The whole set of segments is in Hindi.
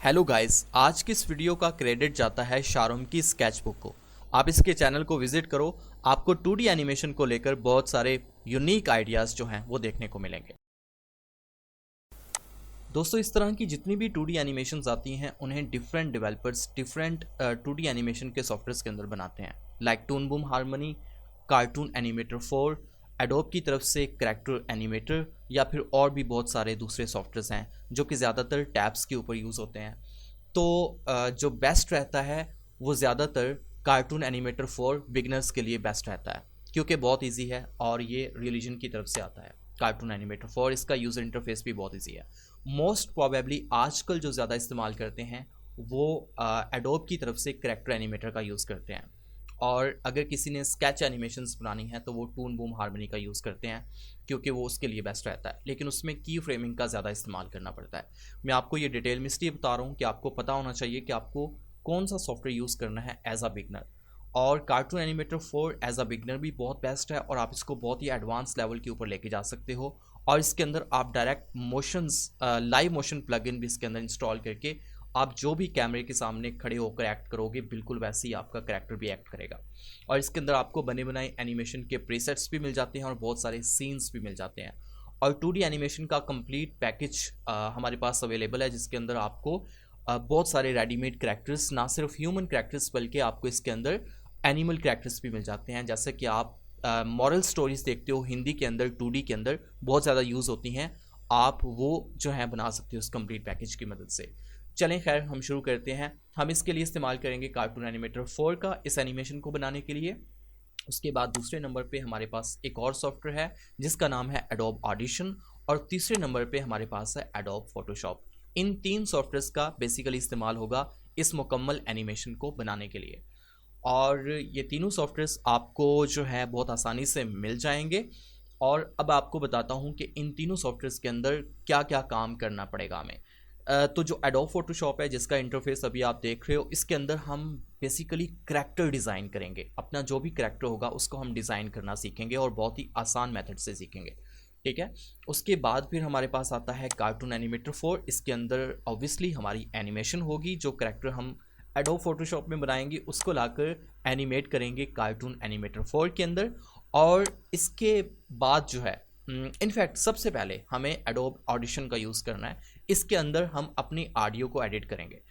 हेलो गाइस, आज की इस वीडियो का क्रेडिट जाता है शारोम की स्केचबुक को। आप इसके चैनल को विजिट करो, आपको 2D एनिमेशन को लेकर बहुत सारे यूनिक आइडियाज़ जो हैं वो देखने को मिलेंगे। दोस्तों, इस तरह की जितनी भी 2D एनिमेशंस आती हैं उन्हें different developers different 2D animation के सॉफ्टवेयर्स के अंदर बनाते हैं, like Toon Boom Harmony, cartoon animator 4, Adobe की तरफ से करैक्टर एनिमेटर, या फिर और भी बहुत सारे दूसरे सॉफ्टवेयर्स हैं जो कि ज़्यादातर टैब्स के ऊपर यूज़ होते हैं। तो जो बेस्ट रहता है वो ज़्यादातर कार्टून एनिमेटर 4 बिगनर्स के लिए बेस्ट रहता है, क्योंकि बहुत इजी है और ये रिलीजन की तरफ से आता है। कार्टून एनिमेटर 4 इसका यूज़र इंटरफेस भी बहुत इजी है। मोस्ट प्रोबेबली आजकल जो ज़्यादा इस्तेमाल करते हैं वो एडोब की तरफ से करैक्टर एनिमेटर का यूज़ करते हैं, और अगर किसी ने स्केच एनिमेशंस बनानी है तो वो टून बूम हार्मनी का यूज़ करते हैं, क्योंकि वो उसके लिए बेस्ट रहता है। लेकिन उसमें की फ्रेमिंग का ज़्यादा इस्तेमाल करना पड़ता है। मैं आपको ये डिटेल में इसलिए बता रहा हूँ कि आपको पता होना चाहिए कि आपको कौन सा सॉफ्टवेयर यूज़ करना है एज अ बिगनर। और cartoon animator 4 as a beginner भी बहुत बेस्ट है, और आप इसको बहुत ही एडवांस लेवल के ऊपर लेके जा सकते हो। और इसके अंदर आप direct motions, live motion plugin भी इसके अंदर इंस्टॉल करके आप जो भी कैमरे के सामने खड़े होकर एक्ट करोगे बिल्कुल वैसे ही आपका करैक्टर भी एक्ट करेगा। और इसके अंदर आपको बने बनाए एनिमेशन के प्रीसेट्स भी मिल जाते हैं और बहुत सारे सीन्स भी मिल जाते हैं। और 2D एनिमेशन का कंप्लीट पैकेज हमारे पास अवेलेबल है, जिसके अंदर आपको बहुत सारे रेडीमेड करैक्टर्स, ना सिर्फ ह्यूमन करैक्टर्स बल्कि आपको इसके अंदर एनिमल करैक्टर्स भी मिल जाते हैं। जैसे कि आप मॉरल स्टोरीज देखते हो, हिंदी के अंदर 2D के अंदर बहुत ज़्यादा यूज़ होती हैं, आप वो जो है बना सकते हो उस कंप्लीट पैकेज की मदद से। चलें खैर, हम शुरू करते हैं। हम इसके लिए इस्तेमाल करेंगे कार्टून एनिमेटर 4 का इस एनिमेशन को बनाने के लिए। उसके बाद दूसरे नंबर पे हमारे पास एक और सॉफ्टवेयर है जिसका नाम है एडोब ऑडिशन, और तीसरे नंबर पे हमारे पास है एडोब फोटोशॉप। इन तीन सॉफ्टवेयर्स का बेसिकली इस्तेमाल होगा इस मुकम्मल एनिमेशन को बनाने के लिए। और ये तीनों सॉफ्टवेयर्स आपको जो है बहुत आसानी से मिल जाएंगे। और अब आपको बताता हूँ कि इन तीनों सॉफ्टवेयर्स के अंदर क्या क्या काम करना पड़ेगा हमें। तो जो एडोब फोटोशॉप है, जिसका इंटरफेस अभी आप देख रहे हो, इसके अंदर हम बेसिकली करैक्टर डिज़ाइन करेंगे। अपना जो भी करैक्टर होगा उसको हम डिज़ाइन करना सीखेंगे, और बहुत ही आसान मेथड से सीखेंगे। ठीक है। उसके बाद फिर हमारे पास आता है कार्टून एनिमेटर 4। इसके अंदर ऑब्वियसली हमारी एनिमेशन होगी, जो करैक्टर हम एडोब फोटोशॉप में बनाएंगे उसको लाकर एनिमेट करेंगे कार्टून एनिमेटर 4 के अंदर। और इसके बाद जो है, इनफैक्ट सबसे पहले हमें एडोब ऑडिशन का यूज़ करना है। इसके अंदर हम अपनी ऑडियो को एडिट करेंगे।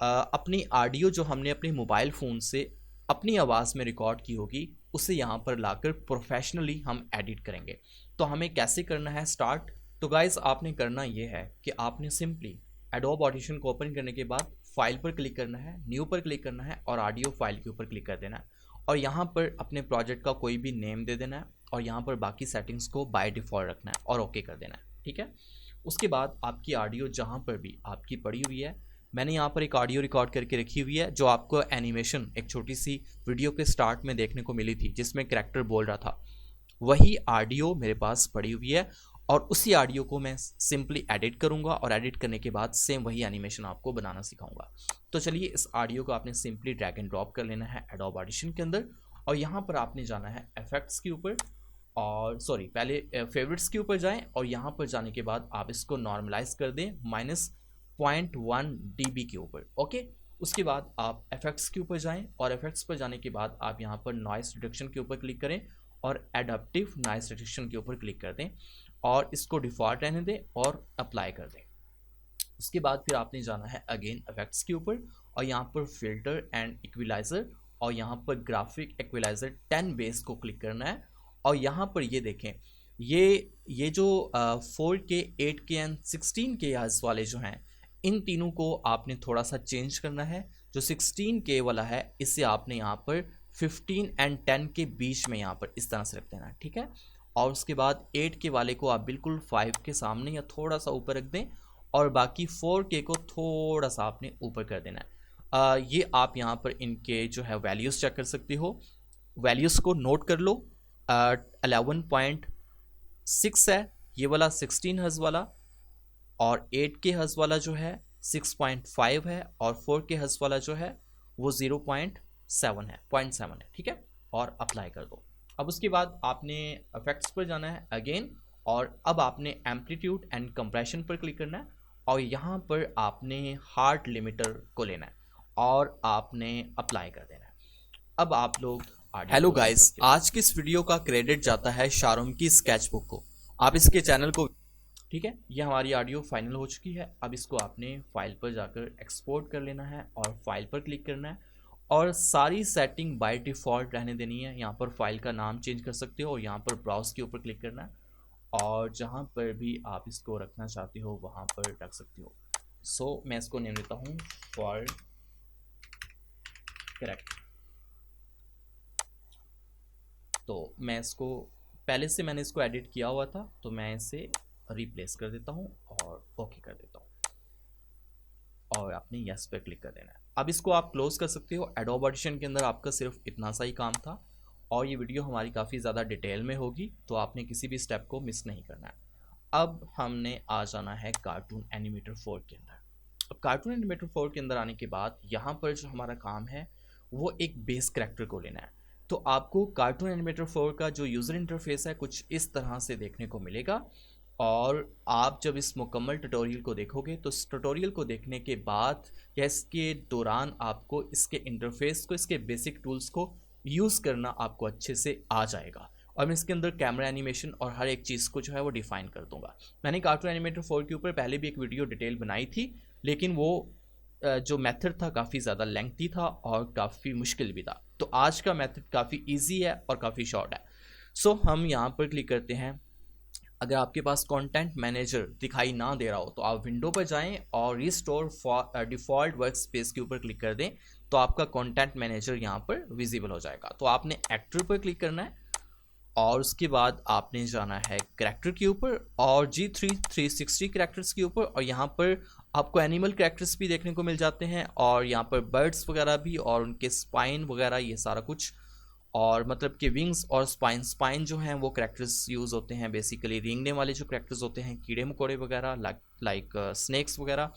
अपनी ऑडियो जो हमने अपने मोबाइल फ़ोन से अपनी आवाज़ में रिकॉर्ड की होगी उसे यहाँ पर लाकर प्रोफेशनली हम एडिट करेंगे। तो हमें कैसे करना है स्टार्ट? तो गाइज़, आपने करना ये है कि आपने सिंपली एडोब ऑडिशन को ओपन करने के बाद फाइल पर क्लिक करना है, न्यू पर क्लिक करना है, और ऑडियो फाइल के ऊपर क्लिक कर देना है। और यहाँ पर अपने प्रोजेक्ट का कोई भी नेम दे देना है, और यहाँ पर बाकी सेटिंग्स को बाय डिफ़ॉल्ट रखना है और ओके कर देना है। ठीक है। उसके बाद आपकी ऑडियो जहाँ पर भी आपकी पड़ी हुई है, मैंने यहाँ पर एक ऑडियो रिकॉर्ड करके रखी हुई है जो आपको एनिमेशन एक छोटी सी वीडियो के स्टार्ट में देखने को मिली थी जिसमें करैक्टर बोल रहा था, वही ऑडियो मेरे पास पड़ी हुई है। और उसी ऑडियो को मैं सिंपली एडिट करूंगा, और एडिट करने के बाद सेम वही एनिमेशन आपको बनाना सिखाऊंगा। तो चलिए, इस ऑडियो को आपने सिंपली ड्रैग एंड ड्रॉप कर लेना है एडोब ऑडिशन के अंदर, और यहाँ पर आपने जाना है इफेक्ट्स के ऊपर, और सॉरी, पहले फेवरेट्स के ऊपर जाएं, और यहाँ पर जाने के बाद आप इसको नॉर्मलाइज कर दें -0.1 dB के ऊपर। ओके। उसके बाद आप इफेक्ट्स के ऊपर जाएं, और इफेक्ट्स पर जाने के बाद आप यहाँ पर नॉइस रिडक्शन के ऊपर क्लिक करें, और एडाप्टिव नॉइस रिडक्शन के ऊपर क्लिक कर दें, और इसको डिफ़ॉल्ट रहने दें और अप्लाई कर दें। उसके बाद फिर आपने जाना है अगेन इफेक्ट्स के ऊपर, और यहाँ पर फिल्टर एंड इक्विलाइज़र, और यहाँ पर ग्राफिक इक्विलाइज़र 10 बेस को क्लिक करना है। और यहाँ पर ये देखें, ये जो 4K 8K and 16K hertz वाले जो हैं, इन तीनों को आपने थोड़ा सा चेंज करना है। जो 16K वाला है इसे आपने यहाँ पर 15 एंड 10 के बीच में यहाँ पर इस तरह से रख देना है। ठीक है। और उसके बाद 8K वाले को आप बिल्कुल 5 के सामने या थोड़ा सा ऊपर रख दें, और बाकी 4K को थोड़ा सा आपने ऊपर कर देना है। ये आप यहाँ पर इनके जो है वैल्यूज़ चेक कर सकते हो। वैल्यूज़ को नोट कर लो। 11.6 है ये वाला 16 हर्ट्ज़ वाला, और 8K हर्ट्ज़ वाला जो है 6.5 है, और 4K हर्ट्ज़ वाला जो है वो 0.7 है, 0.7 है। ठीक है। और अप्लाई कर दो। अब उसके बाद आपने इफेक्ट्स पर जाना है अगेन, और अब आपने एम्पलीट्यूड एंड कंप्रेशन पर क्लिक करना है, और यहाँ पर आपने हार्ट लिमिटर को लेना है और आपने अप्लाई कर देना है। अब आप लोग हेलो गाइस, आज की इस वीडियो का क्रेडिट जाता है शारोम की स्केचबुक को। आप इसके चैनल को, ठीक है, ये हमारी ऑडियो फाइनल हो चुकी है। अब इसको आपने फाइल पर जाकर एक्सपोर्ट कर लेना है और फाइल पर क्लिक करना है और सारी सेटिंग बाय डिफ़ॉल्ट रहने देनी है। यहाँ पर फाइल का नाम चेंज कर सकते हो और यहाँ पर ब्राउज के ऊपर क्लिक करना है और जहाँ पर भी आप इसको रखना चाहते हो वहाँ पर रख सकते हो। सो मैं इसको नेम देता हूँ फॉर करेक्ट। तो मैं इसको पहले से मैंने इसको एडिट किया हुआ था, तो मैं इसे रिप्लेस कर देता हूँ और ओके कर देता हूँ और आपने यस पे क्लिक कर देना है। अब इसको आप क्लोज कर सकते हो। एडोब ऑडिशन के अंदर आपका सिर्फ इतना सा ही काम था और ये वीडियो हमारी काफ़ी ज़्यादा डिटेल में होगी, तो आपने किसी भी स्टेप को मिस नहीं करना है। अब हमने आ जाना है कार्टून एनिमेटर 4 के अंदर। अब कार्टून एनिमेटर 4 के अंदर आने के बाद यहाँ पर जो हमारा काम है वो एक बेस करैक्टर को लेना है। तो आपको कार्टून एनिमेटर 4 का जो यूज़र इंटरफेस है कुछ इस तरह से देखने को मिलेगा और आप जब इस मुकम्मल ट्यूटोरियल को देखोगे तो इस ट्यूटोरियल को देखने के बाद या इसके दौरान आपको इसके इंटरफेस को, इसके बेसिक टूल्स को यूज़ करना आपको अच्छे से आ जाएगा। और मैं इसके अंदर कैमरा एनिमेशन और हर एक चीज़ को जो है वो डिफ़ाइन कर दूंगा। मैंने कार्टून एनिमेटर 4 के ऊपर पहले भी एक वीडियो डिटेल बनाई थी, लेकिन वो जो मेथड था काफ़ी ज़्यादा लेंथी था और काफ़ी मुश्किल भी था। तो आज का मेथड काफ़ी ईजी है और काफ़ी शॉर्ट है। सो हम यहाँ पर क्लिक करते हैं। अगर आपके पास कंटेंट मैनेजर दिखाई ना दे रहा हो तो आप विंडो पर जाएं और रिस्टोर डिफ़ॉल्ट वर्क स्पेस के ऊपर क्लिक कर दें, तो आपका कंटेंट मैनेजर यहाँ पर विजिबल हो जाएगा। तो आपने एक्टर पर क्लिक करना है और उसके बाद आपने जाना है करैक्टर के ऊपर और G3 360 करैक्टर्स के ऊपर, और यहाँ पर आपको एनिमल करैक्टर्स भी देखने को मिल जाते हैं और यहाँ पर बर्ड्स वगैरह भी और उनके स्पाइन वगैरह ये सारा कुछ, और मतलब कि विंग्स और स्पाइन जो हैं वो करैक्टर्स यूज़ होते हैं बेसिकली रेंगने वाले जो करैक्टर्स होते हैं, कीड़े मकोड़े वगैरह लाइक स्नेक्स वगैरह।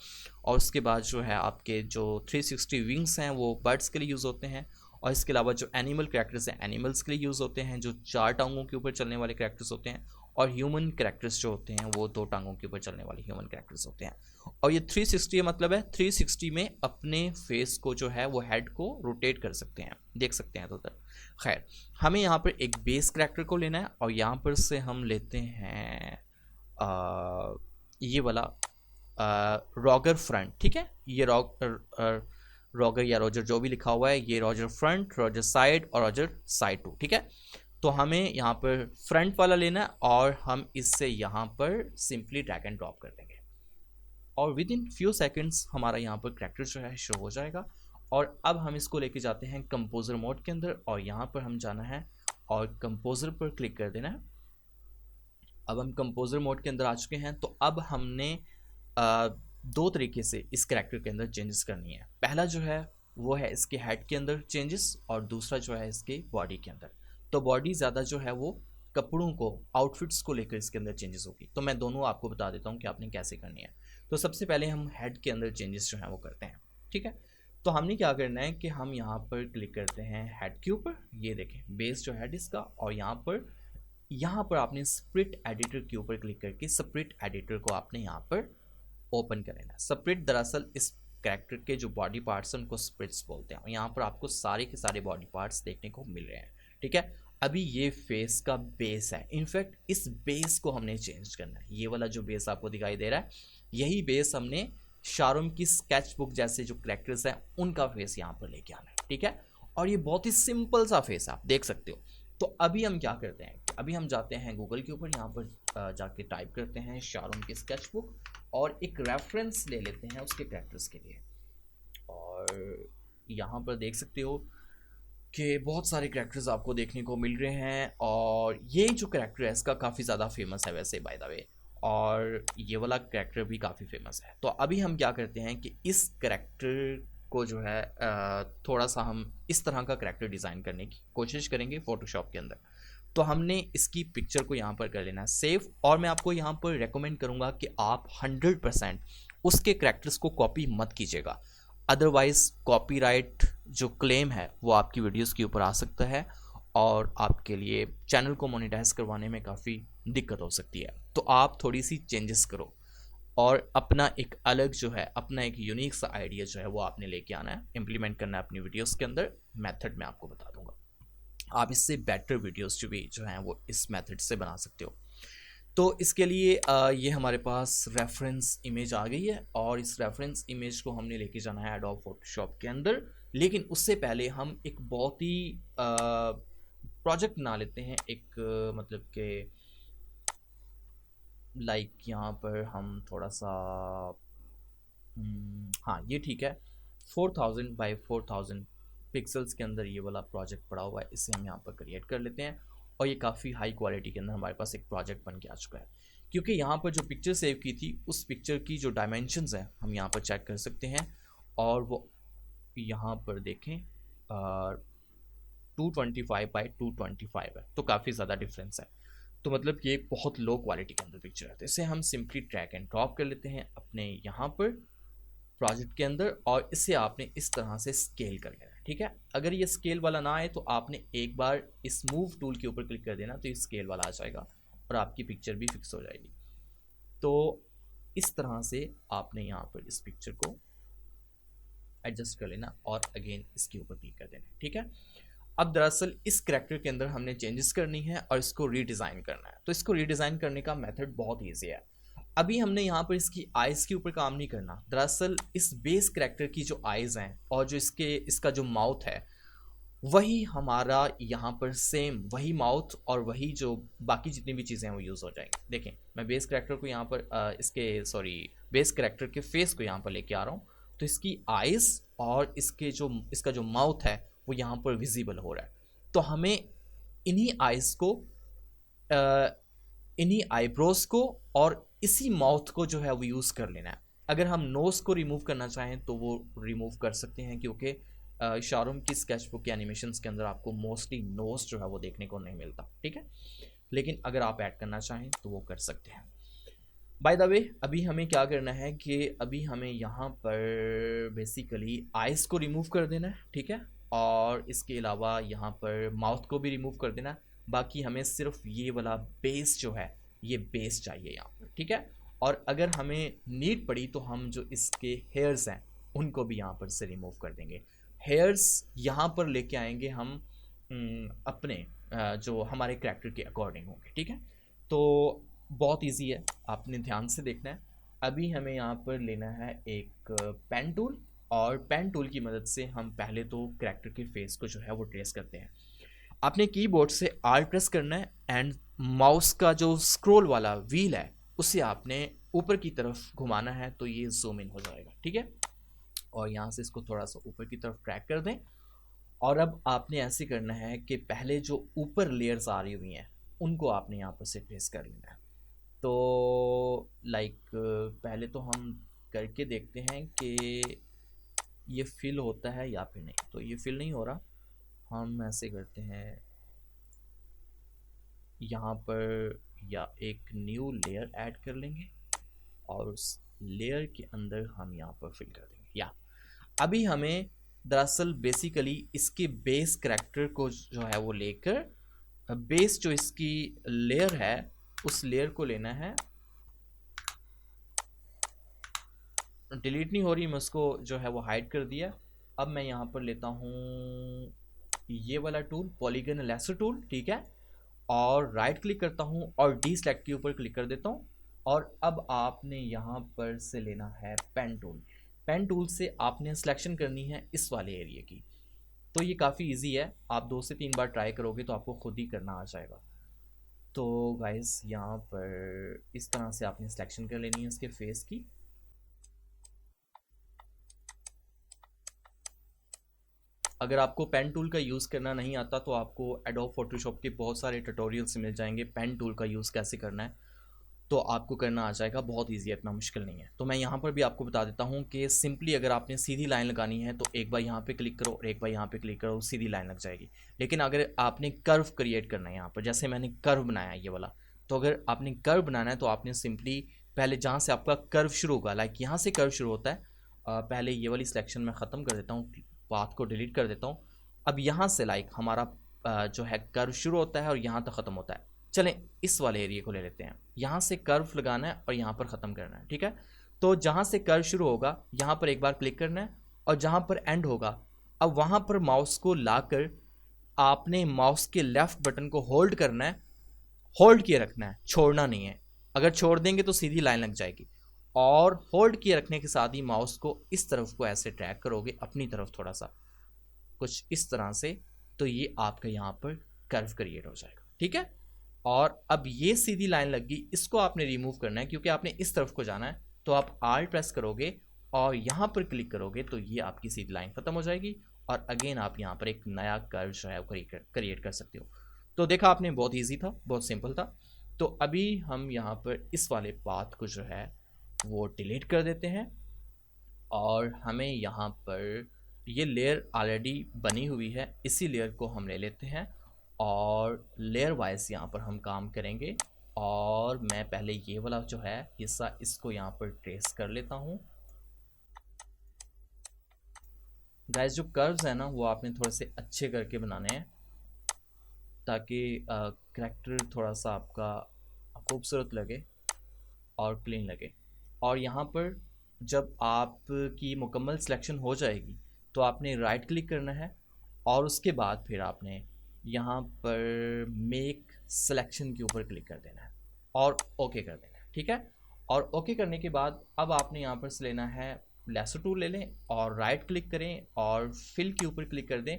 और उसके बाद जो है आपके जो 360 विंग्स हैं वो बर्ड्स के लिए यूज़ होते हैं। और इसके अलावा जो एनिमल करैक्टर्स हैं एनिमल्स के लिए यूज़ होते हैं, जो 4 टांगों के ऊपर चलने वाले करैक्टर्स होते हैं। और ह्यूमन करैक्टर्स जो होते हैं वो 2 टांगों के ऊपर चलने वाले ह्यूमन करैक्टर्स होते हैं। और ये 360 मतलब है 360 में अपने फेस को जो है वो हेड को रोटेट कर सकते हैं, देख सकते हैं। तो खैर, हमें यहाँ पर एक बेस करैक्टर को लेना है और यहाँ पर से हम लेते हैं ये वाला रॉगर फ्रंट। ठीक है, ये रॉगर या रॉजर जो भी लिखा हुआ है, ये रॉजर फ्रंट, रॉजर साइड और रॉजर साइड 2। ठीक है, तो हमें यहाँ पर फ्रंट वाला लेना है और हम इससे यहाँ पर सिंपली ड्रैग एंड ड्रॉप कर देंगे और विद इन फ्यू सेकेंड्स हमारा यहाँ पर करैक्टर जो है शो हो जाएगा। और अब हम इसको लेके जाते हैं कंपोजर मोड के अंदर और यहाँ पर हम जाना है और कंपोजर पर क्लिक कर देना है। अब हम कंपोजर मोड के अंदर आ चुके हैं। तो अब हमने 2 तरीके से इस करैक्टर के अंदर चेंजेस करनी है। पहला जो है वो है इसके हेड के अंदर चेंजेस और दूसरा जो है इसके बॉडी के अंदर। तो बॉडी ज़्यादा जो है वो कपड़ों को, आउटफिट्स को लेकर इसके अंदर चेंजेस होगी। तो मैं दोनों आपको बता देता हूँ कि आपने कैसे करनी है। तो सबसे पहले हम हेड के अंदर चेंजेस जो है वो करते हैं। ठीक है, तो हमने क्या करना है कि हम यहाँ पर क्लिक करते हैं हेड के ऊपर, ये देखें बेस जो हेड इसका, और यहाँ पर आपने स्प्लिट एडिटर के ऊपर क्लिक करके स्प्लिट एडिटर को आपने यहाँ पर ओपन कर लेना है। स्प्लिट दरअसल इस कैरेक्टर के जो बॉडी पार्ट्स हैं उनको स्प्लिट्स बोलते हैं और यहाँ पर आपको सारे के सारे बॉडी पार्ट्स देखने को मिल रहे हैं। ठीक है, अभी ये फेस का बेस है, इनफैक्ट इस बेस को हमने चेंज करना है। ये वाला जो बेस आपको दिखाई दे रहा है, यही बेस हमने शारोम की स्केचबुक जैसे जो कैरेक्टर्स हैं उनका फेस यहाँ पर लेके आना है। ठीक है, और ये बहुत ही सिंपल सा फेस आप देख सकते हो। तो अभी हम क्या करते हैं, अभी हम जाते हैं गूगल के ऊपर, यहाँ पर जाके टाइप करते हैं शारोम की स्केचबुक और एक रेफरेंस ले लेते हैं उसके कैरेक्टर्स के लिए। और यहाँ पर देख सकते हो कि बहुत सारे कैरेक्टर्स आपको देखने को मिल रहे हैं और ये जो कैरेक्टर है इसका काफ़ी ज़्यादा फेमस है वैसे बाय द वे, और ये वाला कैरेक्टर भी काफ़ी फेमस है। तो अभी हम क्या करते हैं कि इस कैरेक्टर को जो है थोड़ा सा हम इस तरह का कैरेक्टर डिज़ाइन करने की कोशिश करेंगे फ़ोटोशॉप के अंदर। तो हमने इसकी पिक्चर को यहाँ पर कर लेना है सेव, और मैं आपको यहाँ पर रेकमेंड करूँगा कि आप 100% उसके कैरेक्टर्स को कॉपी मत कीजिएगा, अदरवाइज़ कॉपीराइट जो क्लेम है वो आपकी वीडियोस के ऊपर आ सकता है और आपके लिए चैनल को मोनेटाइज करवाने में काफ़ी दिक्कत हो सकती है। तो आप थोड़ी सी चेंजेस करो। और अपना एक अलग जो है, अपना एक यूनिक सा आइडिया जो है वो आपने लेके आना है, इम्प्लीमेंट करना है अपनी वीडियोस के अंदर। मेथड मैं आपको बता दूंगा, आप इससे बेटर वीडियोस जो हैं वो इस मेथड से बना सकते हो। तो इसके लिए ये हमारे पास रेफरेंस इमेज आ गई है और इस रेफरेंस इमेज को हमने लेके जाना है एडोब फोटोशॉप के अंदर। लेकिन उससे पहले हम एक बहुत ही प्रोजेक्ट बना लेते हैं, एक मतलब के लाइक यहाँ पर हम थोड़ा सा हाँ ये ठीक है, 4000 बाई 4000 पिक्सल्स के अंदर ये वाला प्रोजेक्ट पड़ा हुआ है, इसे हम यहाँ पर क्रिएट कर लेते हैं। और ये काफ़ी हाई क्वालिटी के अंदर हमारे पास एक प्रोजेक्ट बन के आ चुका है, क्योंकि यहाँ पर जो पिक्चर सेव की थी उस पिक्चर की जो डायमेंशंस हैं हम यहाँ पर चेक कर सकते हैं, और वो यहाँ पर देखें 225 बाई 225 है, तो काफ़ी ज़्यादा डिफरेंस है। तो मतलब ये बहुत लो क्वालिटी के अंदर पिक्चर है, तो इसे हम सिंपली ड्रैग एंड ड्रॉप कर लेते हैं अपने यहाँ पर प्रोजेक्ट के अंदर, और इसे आपने इस तरह से स्केल कर लेना है। ठीक है, अगर ये स्केल वाला ना आए तो आपने एक बार इस मूव टूल के ऊपर क्लिक कर देना, तो ये स्केल वाला आ जाएगा और आपकी पिक्चर भी फिक्स हो जाएगी। तो इस तरह से आपने यहाँ पर इस पिक्चर को एडजस्ट कर लेना और अगेन इसके ऊपर क्लिक कर देना। ठीक है, अब दरअसल इस करैक्टर के अंदर हमने चेंजेस करनी है और इसको रीडिज़ाइन करना है। तो इसको रीडिज़ाइन करने का मेथड बहुत ईजी है। अभी हमने यहाँ पर इसकी आइज़ के ऊपर काम नहीं करना। दरअसल इस बेस करैक्टर की जो आइज़ हैं और जो इसका जो माउथ है, वही हमारा यहाँ पर सेम वही माउथ और वही जो बाकी जितनी भी चीज़ें हैं वो यूज़ हो जाएंगी। देखें, मैं बेस करैक्टर को यहाँ पर बेस करैक्टर के फेस को यहाँ पर लेके आ रहा हूँ, तो इसकी आइज़ और इसका जो माउथ है वो यहाँ पर विजिबल हो रहा है। तो हमें इन्हीं आइज़ को, इन्हीं आईब्रोज को और इसी माउथ को जो है वो यूज़ कर लेना है। अगर हम नोज़ को रिमूव करना चाहें तो वो रिमूव कर सकते हैं, क्योंकि शाहरुख की स्केचबुक के एनिमेशंस के अंदर आपको मोस्टली नोज़ जो है वो देखने को नहीं मिलता। ठीक है, लेकिन अगर आप ऐड करना चाहें तो वो कर सकते हैं। बाय द वे, अभी हमें क्या करना है कि अभी हमें यहाँ पर बेसिकली आइज़ को रिमूव कर देना है। ठीक है, और इसके अलावा यहाँ पर माउथ को भी रिमूव कर देना है। बाकी हमें सिर्फ ये वाला बेस जो है, ये बेस चाहिए यहाँ पर। ठीक है, और अगर हमें नीड पड़ी तो हम जो इसके हेयर्स हैं उनको भी यहाँ पर से रिमूव कर देंगे। हेयर्स यहाँ पर लेके आएंगे हम अपने जो हमारे करैक्टर के अकॉर्डिंग होंगे। ठीक है, तो बहुत इजी है, आपने ध्यान से देखना है। अभी हमें यहाँ पर लेना है एक पेन टूल, और पेन टूल की मदद से हम पहले तो करैक्टर के फेस को जो है वो ट्रेस करते हैं। आपने कीबोर्ड से आर प्रेस करना है एंड माउस का जो स्क्रॉल वाला व्हील है उसे आपने ऊपर की तरफ घुमाना है, तो ये जूम इन हो जाएगा। ठीक है, और यहाँ से इसको थोड़ा सा ऊपर की तरफ ट्रैक कर दें, और अब आपने ऐसे करना है कि पहले जो ऊपर लेयर्स आ रही हुई हैं उनको आपने यहाँ पर से ट्रेस कर लेना है। तो पहले तो हम करके देखते हैं कि ये फिल होता है या फिर नहीं। तो ये फिल नहीं हो रहा, हम ऐसे करते हैं यहाँ पर, या एक न्यू लेयर ऐड कर लेंगे और उस लेयर के अंदर हम यहाँ पर फिल कर देंगे। या अभी हमें दरअसल बेसिकली इसके बेस करैक्टर को जो है वो लेकर, बेस जो इसकी लेयर है उस लेयर को लेना है। डिलीट नहीं हो रही, मैं उसको जो है वो हाइड कर दिया। अब मैं यहाँ पर लेता हूँ ये वाला टूल, पॉलीगन लेसर टूल। ठीक है, और राइट क्लिक करता हूँ और डी सेलेक्ट के ऊपर क्लिक कर देता हूँ, और अब आपने यहाँ पर से लेना है पेन टूल। पेन टूल से आपने सिलेक्शन करनी है इस वाले एरिया की। तो ये काफ़ी इजी है, आप 2 से 3 बार ट्राई करोगे तो आपको खुद ही करना आ जाएगा। तो गाइस यहाँ पर इस तरह से आपने सिलेक्शन कर लेनी है इसके फेस की। अगर आपको पेन टूल का यूज़ करना नहीं आता तो आपको एडोब फोटोशॉप के बहुत सारे ट्यूटोरियल्स मिल जाएंगे पेन टूल का यूज़ कैसे करना है, तो आपको करना आ जाएगा। बहुत इजी है, इतना मुश्किल नहीं है। तो मैं यहाँ पर भी आपको बता देता हूँ कि सिंपली अगर आपने सीधी लाइन लगानी है तो एक बार यहाँ पे क्लिक करो और एक बार यहाँ पे क्लिक करो, सीधी लाइन लग जाएगी। लेकिन अगर आपने कर्व क्रिएट करना है यहाँ पर, जैसे मैंने कर्व बनाया है ये वाला, तो अगर आपने कर्व बनाना है तो आपने सिंपली पहले जहाँ से आपका कर्व शुरू होगा, लाइक यहाँ से कर्व शुरू होता है, पहले ये वाली सिलेक्शन मैं ख़त्म कर देता हूँ, पाथ को डिलीट कर देता हूँ। अब यहाँ से लाइक हमारा जो है कर्व शुरू होता है और यहाँ तक ख़त्म होता है। चलें इस वाले एरिया को ले लेते हैं, यहाँ से कर्व लगाना है और यहाँ पर ख़त्म करना है, ठीक है। तो जहाँ से कर्व शुरू होगा यहाँ पर एक बार क्लिक करना है और जहाँ पर एंड होगा अब वहाँ पर माउस को लाकर आपने माउस के लेफ्ट बटन को होल्ड करना है, होल्ड किए रखना है, छोड़ना नहीं है। अगर छोड़ देंगे तो सीधी लाइन लग जाएगी। और होल्ड किए रखने के साथ ही माउस को इस तरफ को ऐसे ट्रैक करोगे अपनी तरफ थोड़ा सा, कुछ इस तरह से, तो ये आपका यहाँ पर कर्व क्रिएट हो जाएगा, ठीक है। और अब ये सीधी लाइन लग गई, इसको आपने रिमूव करना है क्योंकि आपने इस तरफ को जाना है। तो आप आल्ट प्रेस करोगे और यहाँ पर क्लिक करोगे तो ये आपकी सीधी लाइन खत्म हो जाएगी और अगेन आप यहाँ पर एक नया कर्व जो है वो क्रिएट कर सकते हो। तो देखा आपने, बहुत ईजी था, बहुत सिंपल था। तो अभी हम यहाँ पर इस वाले पाथ को जो है वो डिलीट कर देते हैं और हमें यहाँ पर ये लेयर ऑलरेडी बनी हुई है, इसी लेयर को हम ले लेते हैं और लेयर वाइज यहाँ पर हम काम करेंगे। और मैं पहले ये वाला जो है हिस्सा इसको यहाँ पर ट्रेस कर लेता हूँ। गाइस जो कर्व्स है ना वो आपने थोड़े से अच्छे करके बनाने हैं ताकि करैक्टर थोड़ा सा आपका खूबसूरत लगे और क्लीन लगे। और यहाँ पर जब आपकी मुकम्मल सिलेक्शन हो जाएगी तो आपने राइट क्लिक करना है और उसके बाद फिर आपने यहाँ पर मेक सिलेक्शन के ऊपर क्लिक कर देना है और ओके कर देना है, ठीक है। और ओके करने के बाद अब आपने यहाँ पर से लेना है लेसो टूल ले लें और राइट क्लिक करें और फिल के ऊपर क्लिक कर दें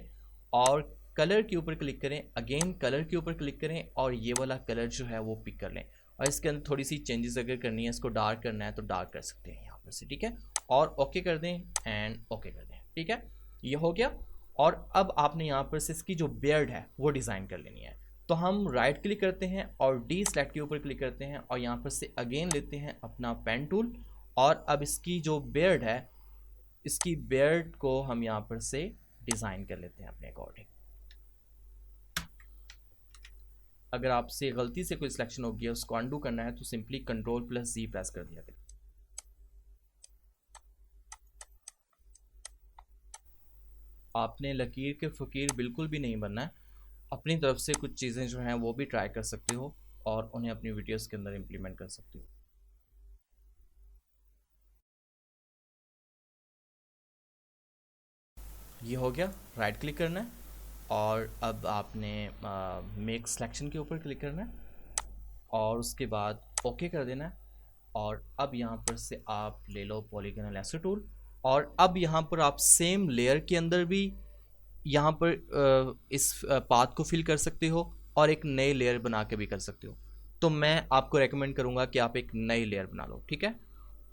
और कलर के ऊपर क्लिक करें, अगेन कलर के ऊपर क्लिक करें और ये वाला कलर जो है वो पिक कर लें। और इसके अंदर थोड़ी सी चेंजेस अगर करनी है, इसको डार्क करना है तो डार्क कर सकते हैं यहाँ पर से, ठीक है। और ओके कर दें एंड ओके कर दें, ठीक है, ये हो गया। और अब आपने यहाँ पर से इसकी जो बियर्ड है वो डिज़ाइन कर लेनी है। तो हम राइट क्लिक करते हैं और डी सेलेक्ट के ऊपर क्लिक करते हैं और यहाँ पर से अगेन लेते हैं अपना पेन टूल और अब इसकी जो बियर्ड है, इसकी बियर्ड को हम यहाँ पर से डिज़ाइन कर लेते हैं अपने अकॉर्डिंग। अगर आपसे गलती से कोई सिलेक्शन हो गया उसको अंडू करना है तो सिंपली Ctrl+Z प्रेस कर दिया करें। आपने लकीर के फ़कीर बिल्कुल भी नहीं बनना है, अपनी तरफ से कुछ चीज़ें जो हैं वो भी ट्राई कर सकते हो और उन्हें अपनी वीडियोस के अंदर इम्प्लीमेंट कर सकते हो। ये हो गया, राइट क्लिक करना है और अब आपने मेक सिलेक्शन के ऊपर क्लिक करना है और उसके बाद ओके कर देना है। और अब यहाँ पर से आप ले लो पॉलीगॉनल लेसो टूल और अब यहाँ पर आप सेम लेयर के अंदर भी यहाँ पर इस पाथ को फिल कर सकते हो और एक नई लेयर बना के भी कर सकते हो। तो मैं आपको रेकमेंड करूँगा कि आप एक नई लेयर बना लो, ठीक है।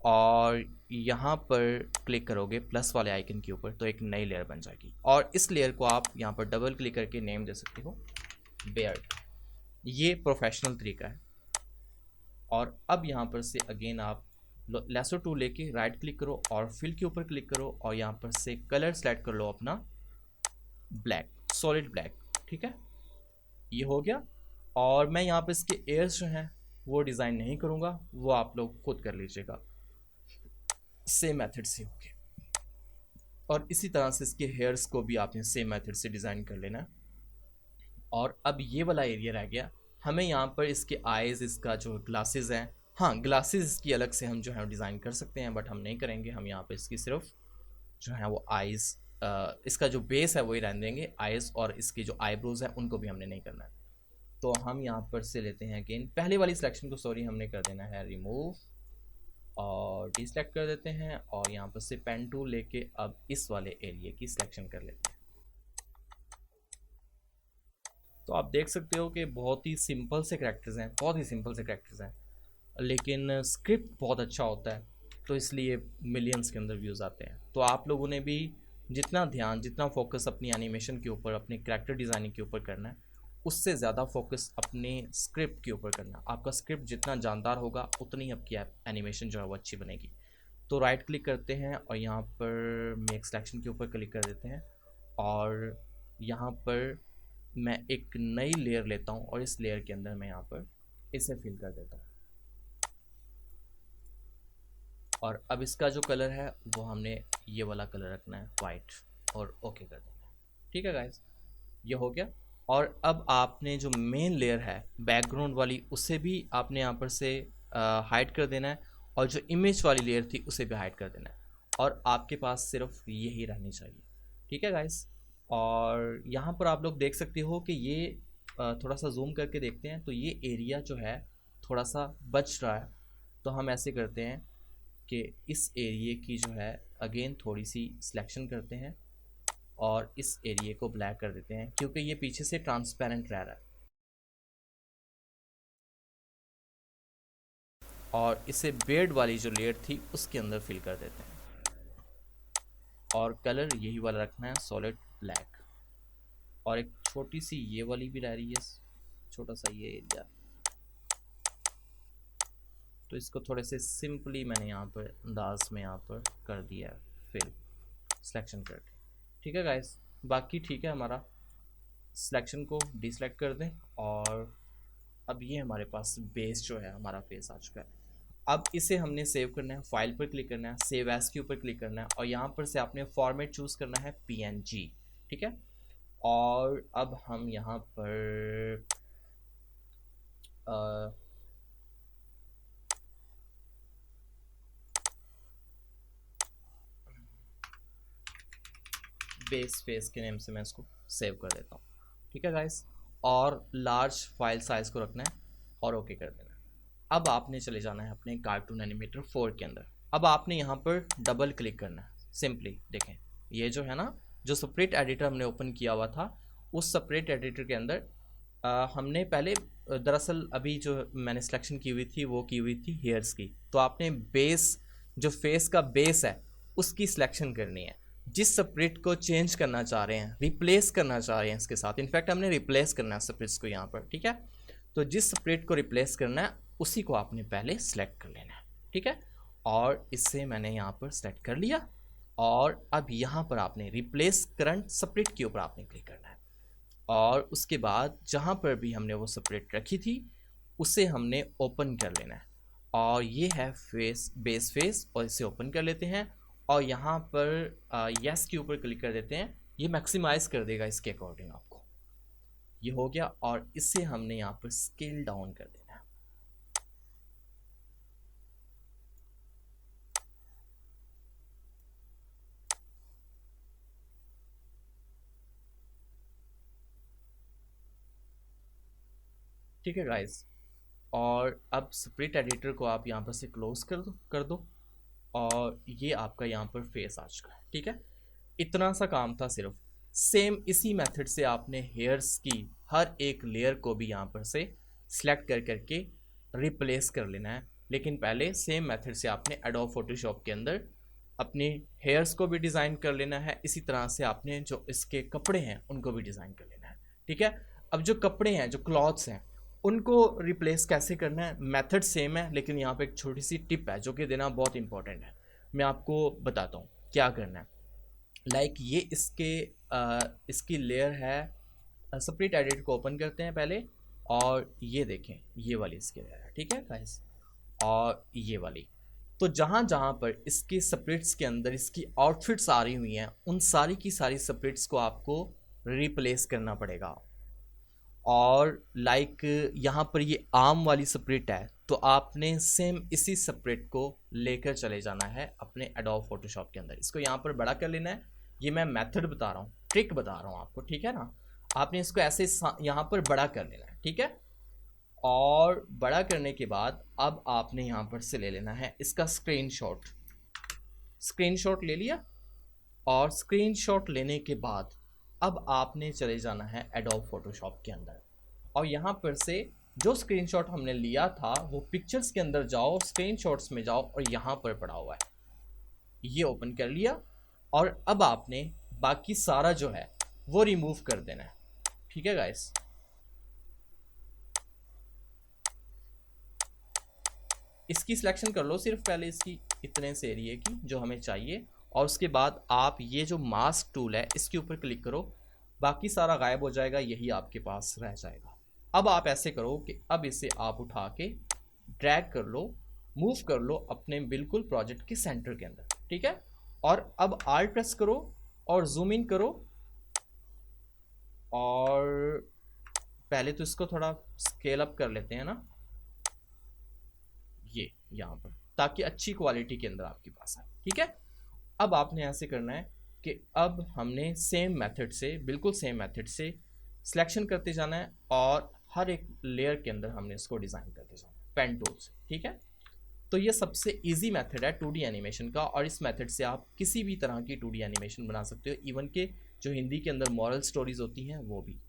और यहाँ पर क्लिक करोगे प्लस वाले आइकन के ऊपर तो एक नई लेयर बन जाएगी और इस लेयर को आप यहाँ पर डबल क्लिक करके नेम दे सकते हो बियर्ड। ये प्रोफेशनल तरीका है। और अब यहाँ पर से अगेन आप लेसो टूल लेके राइट क्लिक करो और फिल के ऊपर क्लिक करो और यहाँ पर से कलर सेलेक्ट कर लो अपना ब्लैक, सॉलिड ब्लैक, ठीक है, ये हो गया। और मैं यहाँ पर इसके एयर्स जो हैं वो डिज़ाइन नहीं करूँगा, वो आप लोग खुद कर लीजिएगा सेम मेथड से होके। और इसी तरह से इसके हेयर्स को भी आपने सेम मेथड से डिज़ाइन कर लेना है। और अब ये वाला एरिया रह गया, हमें यहाँ पर इसके आइज़, इसका जो ग्लासेस हैं, हाँ ग्लासेस की अलग से हम जो है डिज़ाइन कर सकते हैं बट हम नहीं करेंगे। हम यहाँ पर इसकी सिर्फ जो है वो आइज़, इसका जो बेस है वही रहने देंगे, आइज़ और इसकी जो आईब्रोज है उनको भी हमने नहीं करना है। तो हम यहाँ पर से लेते हैं अगेन पहले वाली सिलेक्शन को, सॉरी, हमने कर देना है रिमूव और डिसेलेक्ट कर देते हैं और यहाँ पर से पेन टूल लेके अब इस वाले एरिया की सिलेक्शन कर लेते हैं। तो आप देख सकते हो कि बहुत ही सिंपल से करैक्टर्स हैं, बहुत ही सिंपल से करैक्टर्स हैं, लेकिन स्क्रिप्ट बहुत अच्छा होता है तो इसलिए मिलियंस के अंदर व्यूज़ आते हैं। तो आप लोगों ने भी जितना ध्यान, जितना फोकस अपनी एनिमेशन के ऊपर, अपने करैक्टर डिज़ाइनिंग के ऊपर करना है, उससे ज़्यादा फोकस अपने स्क्रिप्ट के ऊपर करना। आपका स्क्रिप्ट जितना जानदार होगा उतनी आपकी एनिमेशन जो है वो अच्छी बनेगी। तो राइट क्लिक करते हैं और यहाँ पर मेक सिलेक्शन के ऊपर क्लिक कर देते हैं और यहाँ पर मैं एक नई लेयर लेता हूँ और इस लेयर के अंदर मैं यहाँ पर इसे फिल कर देता हूँ। और अब इसका जो कलर है वो हमने ये वाला कलर रखना है वाइट और ओके कर देना है, ठीक है गाइस, ये हो गया। और अब आपने जो मेन लेयर है बैकग्राउंड वाली उसे भी आपने यहाँ पर से हाइड कर देना है, और जो इमेज वाली लेयर थी उसे भी हाइड कर देना है, और आपके पास सिर्फ यही रहनी चाहिए। ठीक है गाइस। और यहाँ पर आप लोग देख सकते हो कि ये थोड़ा सा जूम करके देखते हैं तो ये एरिया जो है थोड़ा सा बच रहा है। तो हम ऐसे करते हैं कि इस एरिया की जो है अगेन थोड़ी सी सिलेक्शन करते हैं और इस एरिया को ब्लैक कर देते हैं, क्योंकि ये पीछे से ट्रांसपेरेंट रह रहा है। और इसे बेड वाली जो लेयर थी उसके अंदर फिल कर देते हैं, और कलर यही वाला रखना है, सॉलिड ब्लैक। और एक छोटी सी ये वाली भी रह रही है, छोटा सा ये एरिया, तो इसको थोड़े से सिंपली मैंने यहाँ पर अंदाज में यहाँ पर कर दिया है फिल सिलेक्शन करके। ठीक है गाइस, बाकी ठीक है। हमारा सिलेक्शन को डिसलेक्ट कर दें, और अब ये हमारे पास बेस जो है हमारा फेस आ चुका है। अब इसे हमने सेव करना है, फाइल पर क्लिक करना है, सेव एज के ऊपर क्लिक करना है, और यहाँ पर से आपने फॉर्मेट चूज़ करना है PNG। ठीक है। और अब हम यहाँ पर बेस फेस के नेम से मैं इसको सेव कर देता हूँ। ठीक है गाइस। और लार्ज फाइल साइज को रखना है और ओके कर देना है। अब आपने चले जाना है अपने कार्टून एनिमेटर 4 के अंदर। अब आपने यहाँ पर डबल क्लिक करना है। सिंपली देखें, ये जो है ना, जो सेपरेट एडिटर हमने ओपन किया हुआ था, उस सेपरेट एडिटर के अंदर हमने पहले दरअसल अभी जो मैंने सिलेक्शन की हुई थी वो की हुई थी हेयर्स की। तो आपने बेस, जो फेस का बेस है उसकी सिलेक्शन करनी है। जिस स्प्रिट को चेंज करना चाह रहे हैं, रिप्लेस करना चाह रहे हैं इसके साथ, इनफैक्ट हमने रिप्लेस करना है स्प्रिट्स को यहाँ पर। ठीक है। तो जिस स्प्रिट को रिप्लेस करना है उसी को आपने पहले सेलेक्ट कर लेना है। ठीक है। और इससे मैंने यहाँ पर सेलेक्ट कर लिया, और अब यहाँ पर आपने रिप्लेस करंट स्प्रिट के ऊपर आपने क्लिक करना है, और उसके बाद जहाँ पर भी हमने वो स्प्रिट रखी थी उसे हमने ओपन कर लेना है। और ये है फेस, बेस फेस, और इसे ओपन कर लेते हैं, और यहाँ पर यस के ऊपर क्लिक कर देते हैं। ये मैक्सिमाइज कर देगा इसके अकॉर्डिंग आपको। ये हो गया, और इससे हमने यहाँ पर स्केल डाउन कर देना है। ठीक है गाइस। और अब स्प्लिट एडिटर को आप यहाँ पर से क्लोज कर दो, और ये आपका यहाँ पर फेस आ चुका है। ठीक है। इतना सा काम था सिर्फ। सेम इसी मेथड से आपने हेयर्स की हर एक लेयर को भी यहाँ पर से सिलेक्ट कर करके रिप्लेस कर लेना है। लेकिन पहले सेम मेथड से आपने एडोब फोटोशॉप के अंदर अपने हेयर्स को भी डिज़ाइन कर लेना है। इसी तरह से आपने जो इसके कपड़े हैं उनको भी डिज़ाइन कर लेना है। ठीक है। अब जो कपड़े हैं, जो क्लॉथ्स हैं, उनको रिप्लेस कैसे करना है, मेथड सेम है, लेकिन यहाँ पे एक छोटी सी टिप है जो कि देना बहुत इंपॉर्टेंट है। मैं आपको बताता हूँ क्या करना है। ये इसकी लेयर है। स्प्लिट एडिट को ओपन करते हैं पहले, और ये देखें, ये वाली इसकी लेयर है। ठीक है गाइस। और ये वाली, तो जहाँ जहाँ पर इसके स्प्लिट्स के अंदर इसकी आउटफिट्स आ रही हुई हैं, उन सारी की सारी स्प्लिट्स को आपको रिप्लेस करना पड़ेगा। और यहाँ पर ये आर्म वाली स्प्लिट है, तो आपने सेम इसी स्प्लिट को लेकर चले जाना है अपने एडोब फोटोशॉप के अंदर। इसको यहाँ पर बड़ा कर लेना है। ये मैं मेथड बता रहा हूँ, ट्रिक बता रहा हूँ आपको। ठीक है ना। आपने इसको ऐसे यहाँ पर बड़ा कर लेना है। ठीक है। और बड़ा करने के बाद अब आपने यहाँ पर से ले लेना है इसका स्क्रीनशॉट। स्क्रीनशॉट ले लिया, और स्क्रीनशॉट लेने के बाद अब आपने चले जाना है एडोब फोटोशॉप के अंदर, और यहाँ पर से जो स्क्रीनशॉट हमने लिया था वो पिक्चर्स के अंदर जाओ, स्क्रीनशॉट्स में जाओ, और यहाँ पर पड़ा हुआ है, ये ओपन कर लिया। और अब आपने बाकी सारा जो है वो रिमूव कर देना है। ठीक है गाइस। इसकी सिलेक्शन कर लो सिर्फ पहले, इसकी इतने से एरिया की जो हमें चाहिए, और उसके बाद आप ये जो मास्क टूल है इसके ऊपर क्लिक करो, बाकी सारा गायब हो जाएगा, यही आपके पास रह जाएगा। अब आप ऐसे करो कि अब इसे आप उठा के ड्रैग कर लो, मूव कर लो अपने बिल्कुल प्रोजेक्ट के सेंटर के अंदर। ठीक है। और अब आल्ट प्रेस करो और जूम इन करो, और पहले तो इसको थोड़ा स्केल अप कर लेते हैं ना, ये यहाँ पर, ताकि अच्छी क्वालिटी के अंदर आपके पास आए। ठीक है, अब आपने ऐसे करना है कि अब हमने सेम मेथड से, बिल्कुल सेम मेथड से सिलेक्शन करते जाना है और हर एक लेयर के अंदर हमने इसको डिज़ाइन करते जाना है पेन टूल से। ठीक है, तो ये सबसे इजी मेथड है 2D एनिमेशन का, और इस मेथड से आप किसी भी तरह की 2D एनिमेशन बना सकते हो, इवन के जो हिंदी के अंदर मॉरल स्टोरीज होती हैं वो भी।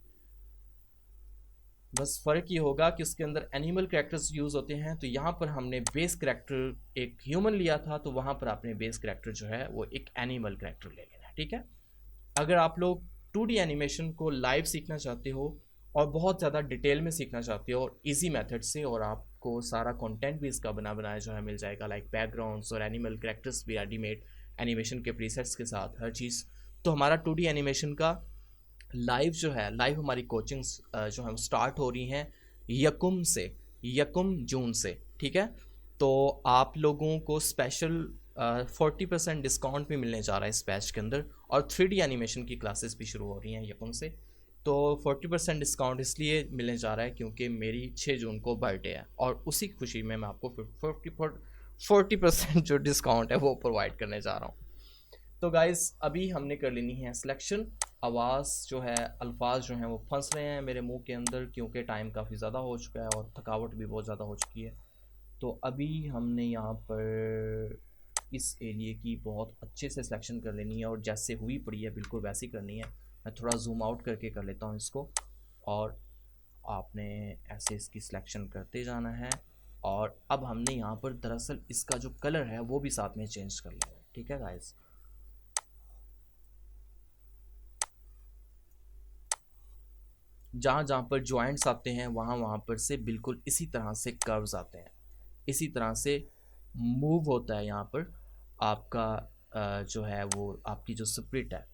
बस फ़र्क ये होगा कि उसके अंदर एनिमल कैरेक्टर्स यूज़ होते हैं, तो यहाँ पर हमने बेस कैरेक्टर एक ह्यूमन लिया था, तो वहाँ पर आपने बेस कैरेक्टर जो है वो एक एनिमल कैरेक्टर ले लेना है। ठीक है, अगर आप लोग 2D एनिमेशन को लाइव सीखना चाहते हो और बहुत ज़्यादा डिटेल में सीखना चाहते हो और इजी मेथड से, और आपको सारा कंटेंट भी इसका बना बनाया जो है मिल जाएगा, लाइक बैकग्राउंड्स और एनिमल कैरेक्टर्स भी रेडीमेड एनिमेशन के प्रीसेट्स के साथ हर चीज़, तो हमारा 2D एनिमेशन का लाइव जो है, लाइव हमारी कोचिंग्स जो है स्टार्ट हो रही हैं यकुम से, यकुम जून से। ठीक है, तो आप लोगों को स्पेशल 40% डिस्काउंट भी मिलने जा रहा है इस बैच के अंदर, और 3D एनिमेशन की क्लासेस भी शुरू हो रही हैं यकुम से। तो 40% डिस्काउंट इसलिए मिलने जा रहा है क्योंकि मेरी 6 जून को बर्थडे है, और उसी खुशी में मैं आपको 40% जो डिस्काउंट है वो प्रोवाइड करने जा रहा हूँ। तो गाइज़ अभी हमने कर लेनी है सिलेक्शन। आवाज़ जो है, अल्फाज जो हैं वो फंस रहे हैं मेरे मुंह के अंदर क्योंकि टाइम काफ़ी ज़्यादा हो चुका है और थकावट भी बहुत ज़्यादा हो चुकी है। तो अभी हमने यहाँ पर इस एरिए की बहुत अच्छे से सिलेक्शन कर लेनी है, और जैसे हुई पड़ी है बिल्कुल वैसी करनी है। मैं थोड़ा जूम आउट करके कर लेता हूँ इसको, और आपने ऐसे इसकी सिलेक्शन करते जाना है। और अब हमने यहाँ पर दरअसल इसका जो कलर है वो भी साथ में चेंज कर लिया है। ठीक है गाइस, जहाँ जहाँ पर जॉइंट्स आते हैं वहाँ वहाँ पर से बिल्कुल इसी तरह से कर्व्स आते हैं, इसी तरह से मूव होता है यहाँ पर आपका जो है वो आपकी जो स्प्रिट है।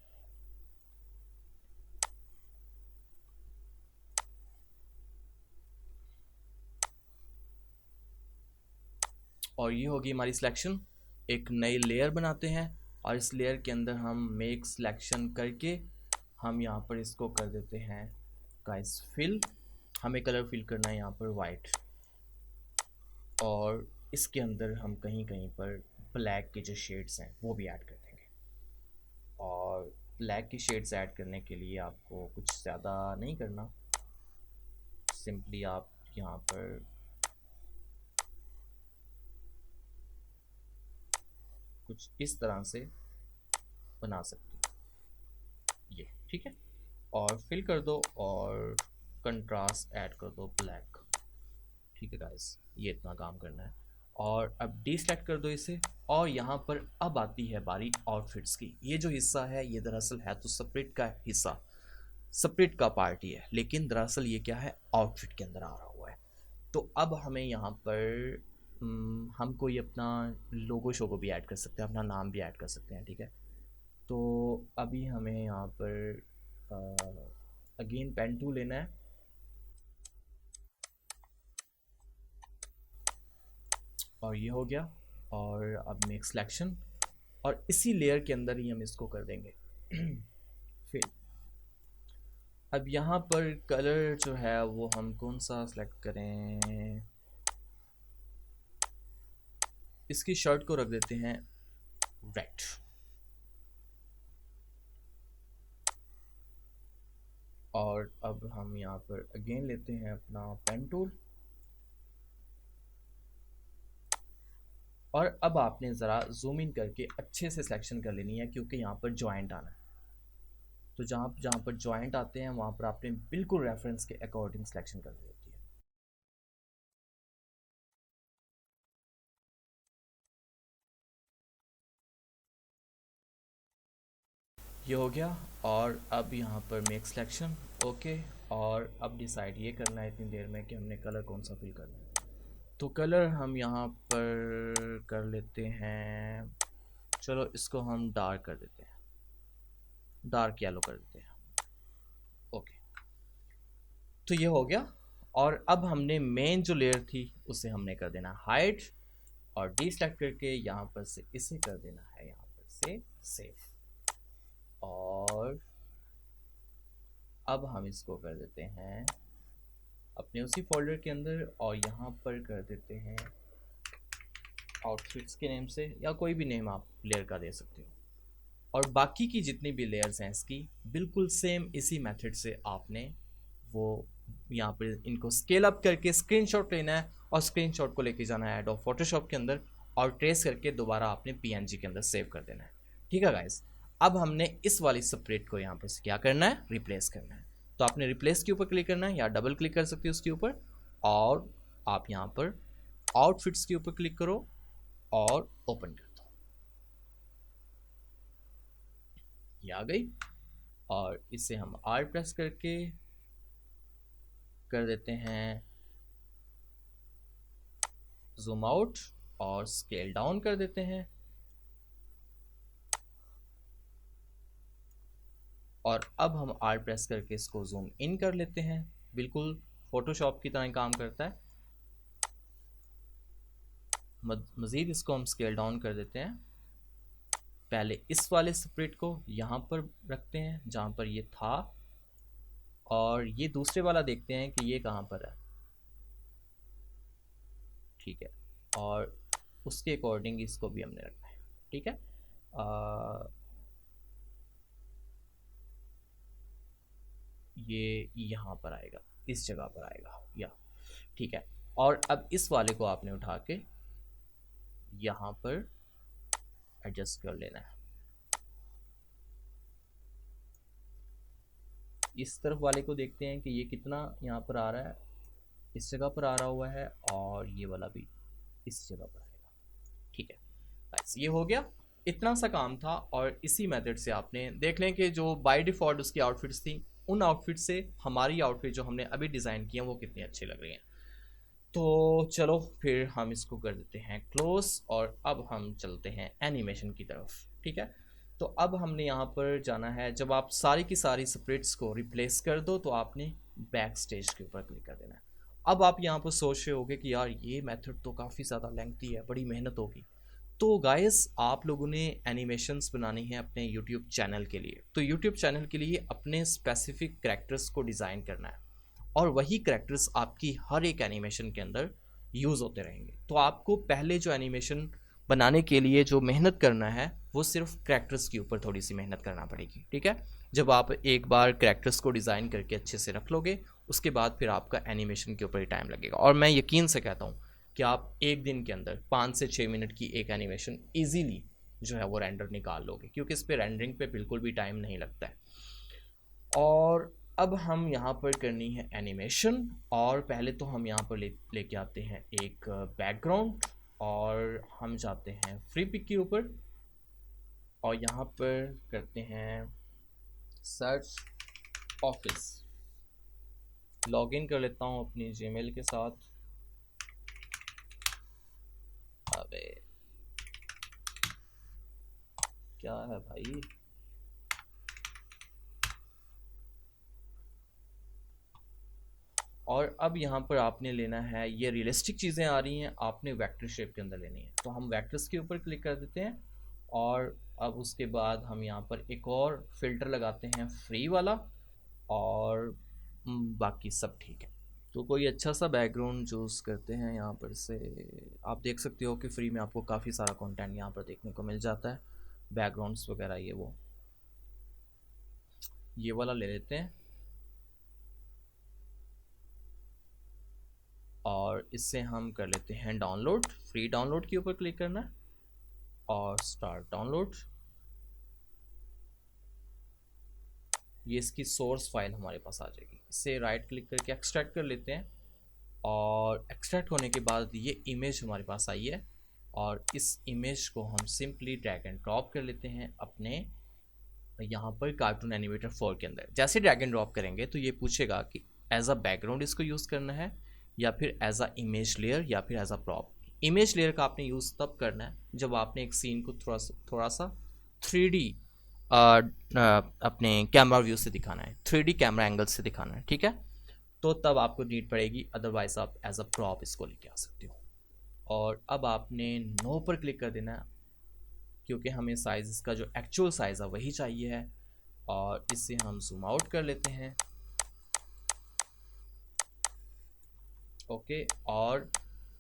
और ये होगी हमारी सिलेक्शन। एक नई लेयर बनाते हैं और इस लेयर के अंदर हम मेक सिलेक्शन करके हम यहाँ पर इसको कर देते हैं गाइस फिल। हमें कलर फिल करना है यहाँ पर वाइट, और इसके अंदर हम कहीं कहीं पर ब्लैक के जो शेड्स हैं वो भी ऐड कर देंगे। और ब्लैक की शेड्स ऐड करने के लिए आपको कुछ ज़्यादा नहीं करना, सिंपली आप यहाँ पर कुछ इस तरह से बना सकते हो ये। ठीक है, और फिल कर दो और कंट्रास्ट ऐड कर दो ब्लैक। ठीक है गाइस, ये इतना काम करना है, और अब डीसेलेक्ट कर दो इसे। और यहाँ पर अब आती है बारी आउटफिट्स की। ये जो हिस्सा है ये दरअसल है तो स्प्रिट का हिस्सा, स्प्रिट का पार्ट ही है, लेकिन दरअसल ये क्या है, आउटफिट के अंदर आ रहा हुआ है। तो अब हमें यहाँ पर हम कोई अपना लोगो शोगो भी ऐड कर सकते हैं, अपना नाम भी ऐड कर सकते हैं। ठीक है, तो अभी हमें यहाँ पर अगेन पेन टूल लेना है, और ये हो गया। और अब मेक सिलेक्शन, और इसी लेयर के अंदर ही हम इसको कर देंगे फिर अब यहाँ पर कलर जो है वो हम कौन सा सेलेक्ट करें, इसकी शर्ट को रख देते हैं रेड। और अब हम यहाँ पर अगेन लेते हैं अपना पेन टूल, और अब आपने ज़रा जूम इन करके अच्छे से सिलेक्शन कर लेनी है क्योंकि यहाँ पर जॉइंट आना है। तो जहाँ जहाँ पर जॉइंट आते हैं वहाँ पर आपने बिल्कुल रेफरेंस के अकॉर्डिंग सिलेक्शन करनी होती है। ये हो गया, और अब यहाँ पर मेक सिलेक्शन ओके। और अब डिसाइड ये करना है इतनी देर में कि हमने कलर कौन सा फिल करना है। तो कलर हम यहाँ पर कर लेते हैं, चलो इसको हम डार्क कर देते हैं, डार्क येलो कर देते हैं। ओके, तो ये हो गया। और अब हमने मेन जो लेयर थी उसे हमने कर देना हाइड, और डीसेलेक्ट करके यहाँ पर से इसे कर देना है यहाँ पर से सेव। और अब हम इसको कर देते हैं अपने उसी फोल्डर के अंदर, और यहाँ पर कर देते हैं आउटफिट्स के नेम से, या कोई भी नेम आप लेयर का दे सकते हो। और बाकी की जितनी भी लेयर्स हैं इसकी, बिल्कुल सेम इसी मेथड से आपने वो यहाँ पर इनको स्केल अप करके स्क्रीनशॉट लेना है, और स्क्रीनशॉट को लेके जाना है एडोब फोटोशॉप के अंदर, और ट्रेस करके दोबारा आपने पीएनजी के अंदर सेव कर देना है। ठीक है गाइस, अब हमने इस वाली सेपरेट को यहाँ पर क्या करना है, रिप्लेस करना है। तो आपने रिप्लेस के ऊपर क्लिक करना है, या डबल क्लिक कर सकते हो उसके ऊपर, और आप यहाँ पर आउटफिट्स के ऊपर क्लिक करो और ओपन कर दो। ये आ गई, और इसे हम आर प्रेस करके कर देते हैं जूम आउट, और स्केल डाउन कर देते हैं, और अब हम आर प्रेस करके इसको जूम इन कर लेते हैं। बिल्कुल फोटोशॉप की तरह काम करता है। मज़ीद इसको हम स्केल डाउन कर देते हैं। पहले इस वाले स्प्रेड को यहाँ पर रखते हैं जहाँ पर ये था, और ये दूसरे वाला देखते हैं कि ये कहाँ पर है। ठीक है, और उसके अकॉर्डिंग इसको भी हमने रखना है। ठीक है, ये यहाँ पर आएगा, इस जगह पर आएगा, या ठीक है। और अब इस वाले को आपने उठा के यहाँ पर एडजस्ट कर लेना है। इस तरफ वाले को देखते हैं कि ये कितना यहाँ पर आ रहा है, इस जगह पर आ रहा हुआ है, और ये वाला भी इस जगह पर आएगा। ठीक है, बस ये हो गया, इतना सा काम था। और इसी मेथड से आपने देख लें कि जो बाय डिफ़ॉल्ट उसकी आउटफिट्स थी, उन आउटफिट से हमारी आउटफिट जो हमने अभी डिज़ाइन की है वो कितनी अच्छी लग रही हैं। तो चलो फिर हम इसको कर देते हैं क्लोज, और अब हम चलते हैं एनिमेशन की तरफ। ठीक है, तो अब हमने यहाँ पर जाना है, जब आप सारी की सारी स्प्रिट्स को रिप्लेस कर दो तो आपने बैक स्टेज के ऊपर क्लिक कर देना है। अब आप यहाँ पर सोच रहे होगे कि यार ये मेथड तो काफ़ी ज़्यादा लेंथी है, बड़ी मेहनत होगी। तो गाइस, आप लोगों ने एनिमेशंस बनानी है अपने यूट्यूब चैनल के लिए, तो यूट्यूब चैनल के लिए अपने स्पेसिफिक कैरेक्टर्स को डिज़ाइन करना है, और वही कैरेक्टर्स आपकी हर एक एनिमेशन के अंदर यूज़ होते रहेंगे। तो आपको पहले जो एनिमेशन बनाने के लिए जो मेहनत करना है वो सिर्फ कैरेक्टर्स के ऊपर थोड़ी सी मेहनत करना पड़ेगी। ठीक है, जब आप एक बार कैरेक्टर्स को डिज़ाइन करके अच्छे से रख लोगे, उसके बाद फिर आपका एनिमेशन के ऊपर ही टाइम लगेगा। और मैं यकीन से कहता हूँ कि आप एक दिन के अंदर 5 से 6 मिनट की एक एनिमेशन ईजीली जो है वो रेंडर निकाल लोगे, क्योंकि इस पर रेंडरिंग पे बिल्कुल भी टाइम नहीं लगता है। और अब हम यहाँ पर करनी है एनिमेशन, और पहले तो हम यहाँ पर लेके आते हैं एक बैकग्राउंड, और हम जाते हैं फ्री पिक के ऊपर, और यहाँ पर करते हैं सर्च ऑफिस। लॉगिन कर लेता हूँ अपनी जीमेल के साथ। अबे क्या है भाई, और अब यहाँ पर आपने लेना है, ये रियलिस्टिक चीज़ें आ रही हैं, आपने वेक्टर शेप के अंदर लेनी है। तो हम वेक्टर्स के ऊपर क्लिक कर देते हैं, और अब उसके बाद हम यहाँ पर एक और फिल्टर लगाते हैं फ्री वाला, और बाकी सब ठीक है। तो कोई अच्छा सा बैकग्राउंड चूज़ करते हैं यहाँ पर से। आप देख सकते हो कि फ्री में आपको काफ़ी सारा कंटेंट यहाँ पर देखने को मिल जाता है, बैकग्राउंड्स वगैरह ये वाला ले लेते हैं, और इससे हम कर लेते हैं डाउनलोड। फ्री डाउनलोड के ऊपर क्लिक करना है, और स्टार्ट डाउनलोड। ये इसकी सोर्स फाइल हमारे पास आ जाएगी। इससे राइट क्लिक करके एक्सट्रैक्ट कर लेते हैं, और एक्सट्रैक्ट होने के बाद ये इमेज हमारे पास आई है, और इस इमेज को हम सिंपली ड्रैग एंड ड्रॉप कर लेते हैं अपने यहाँ पर कार्टून एनिमेटर 4 के अंदर। जैसे ड्रैग एंड ड्रॉप करेंगे तो ये पूछेगा कि एज अ बैकग्राउंड इसको यूज़ करना है, या फिर एज अ इमेज लेयर, या फिर as a prop. Image layer का आपने यूज़ तब करना है जब आपने एक सीन को थोड़ा सा 3D अपने कैमरा व्यू से दिखाना है, 3D कैमरा एंगल से दिखाना है। ठीक है, तो तब आपको नीड पड़ेगी, अदरवाइज आप एज अ प्रॉप इसको लेके आ सकते हो। और अब आपने नो पर क्लिक कर देना है, क्योंकि हमें साइज़ इसका जो एक्चुअल साइज़ है वही चाहिए है। और इससे हम जूम आउट कर लेते हैं, ओके, और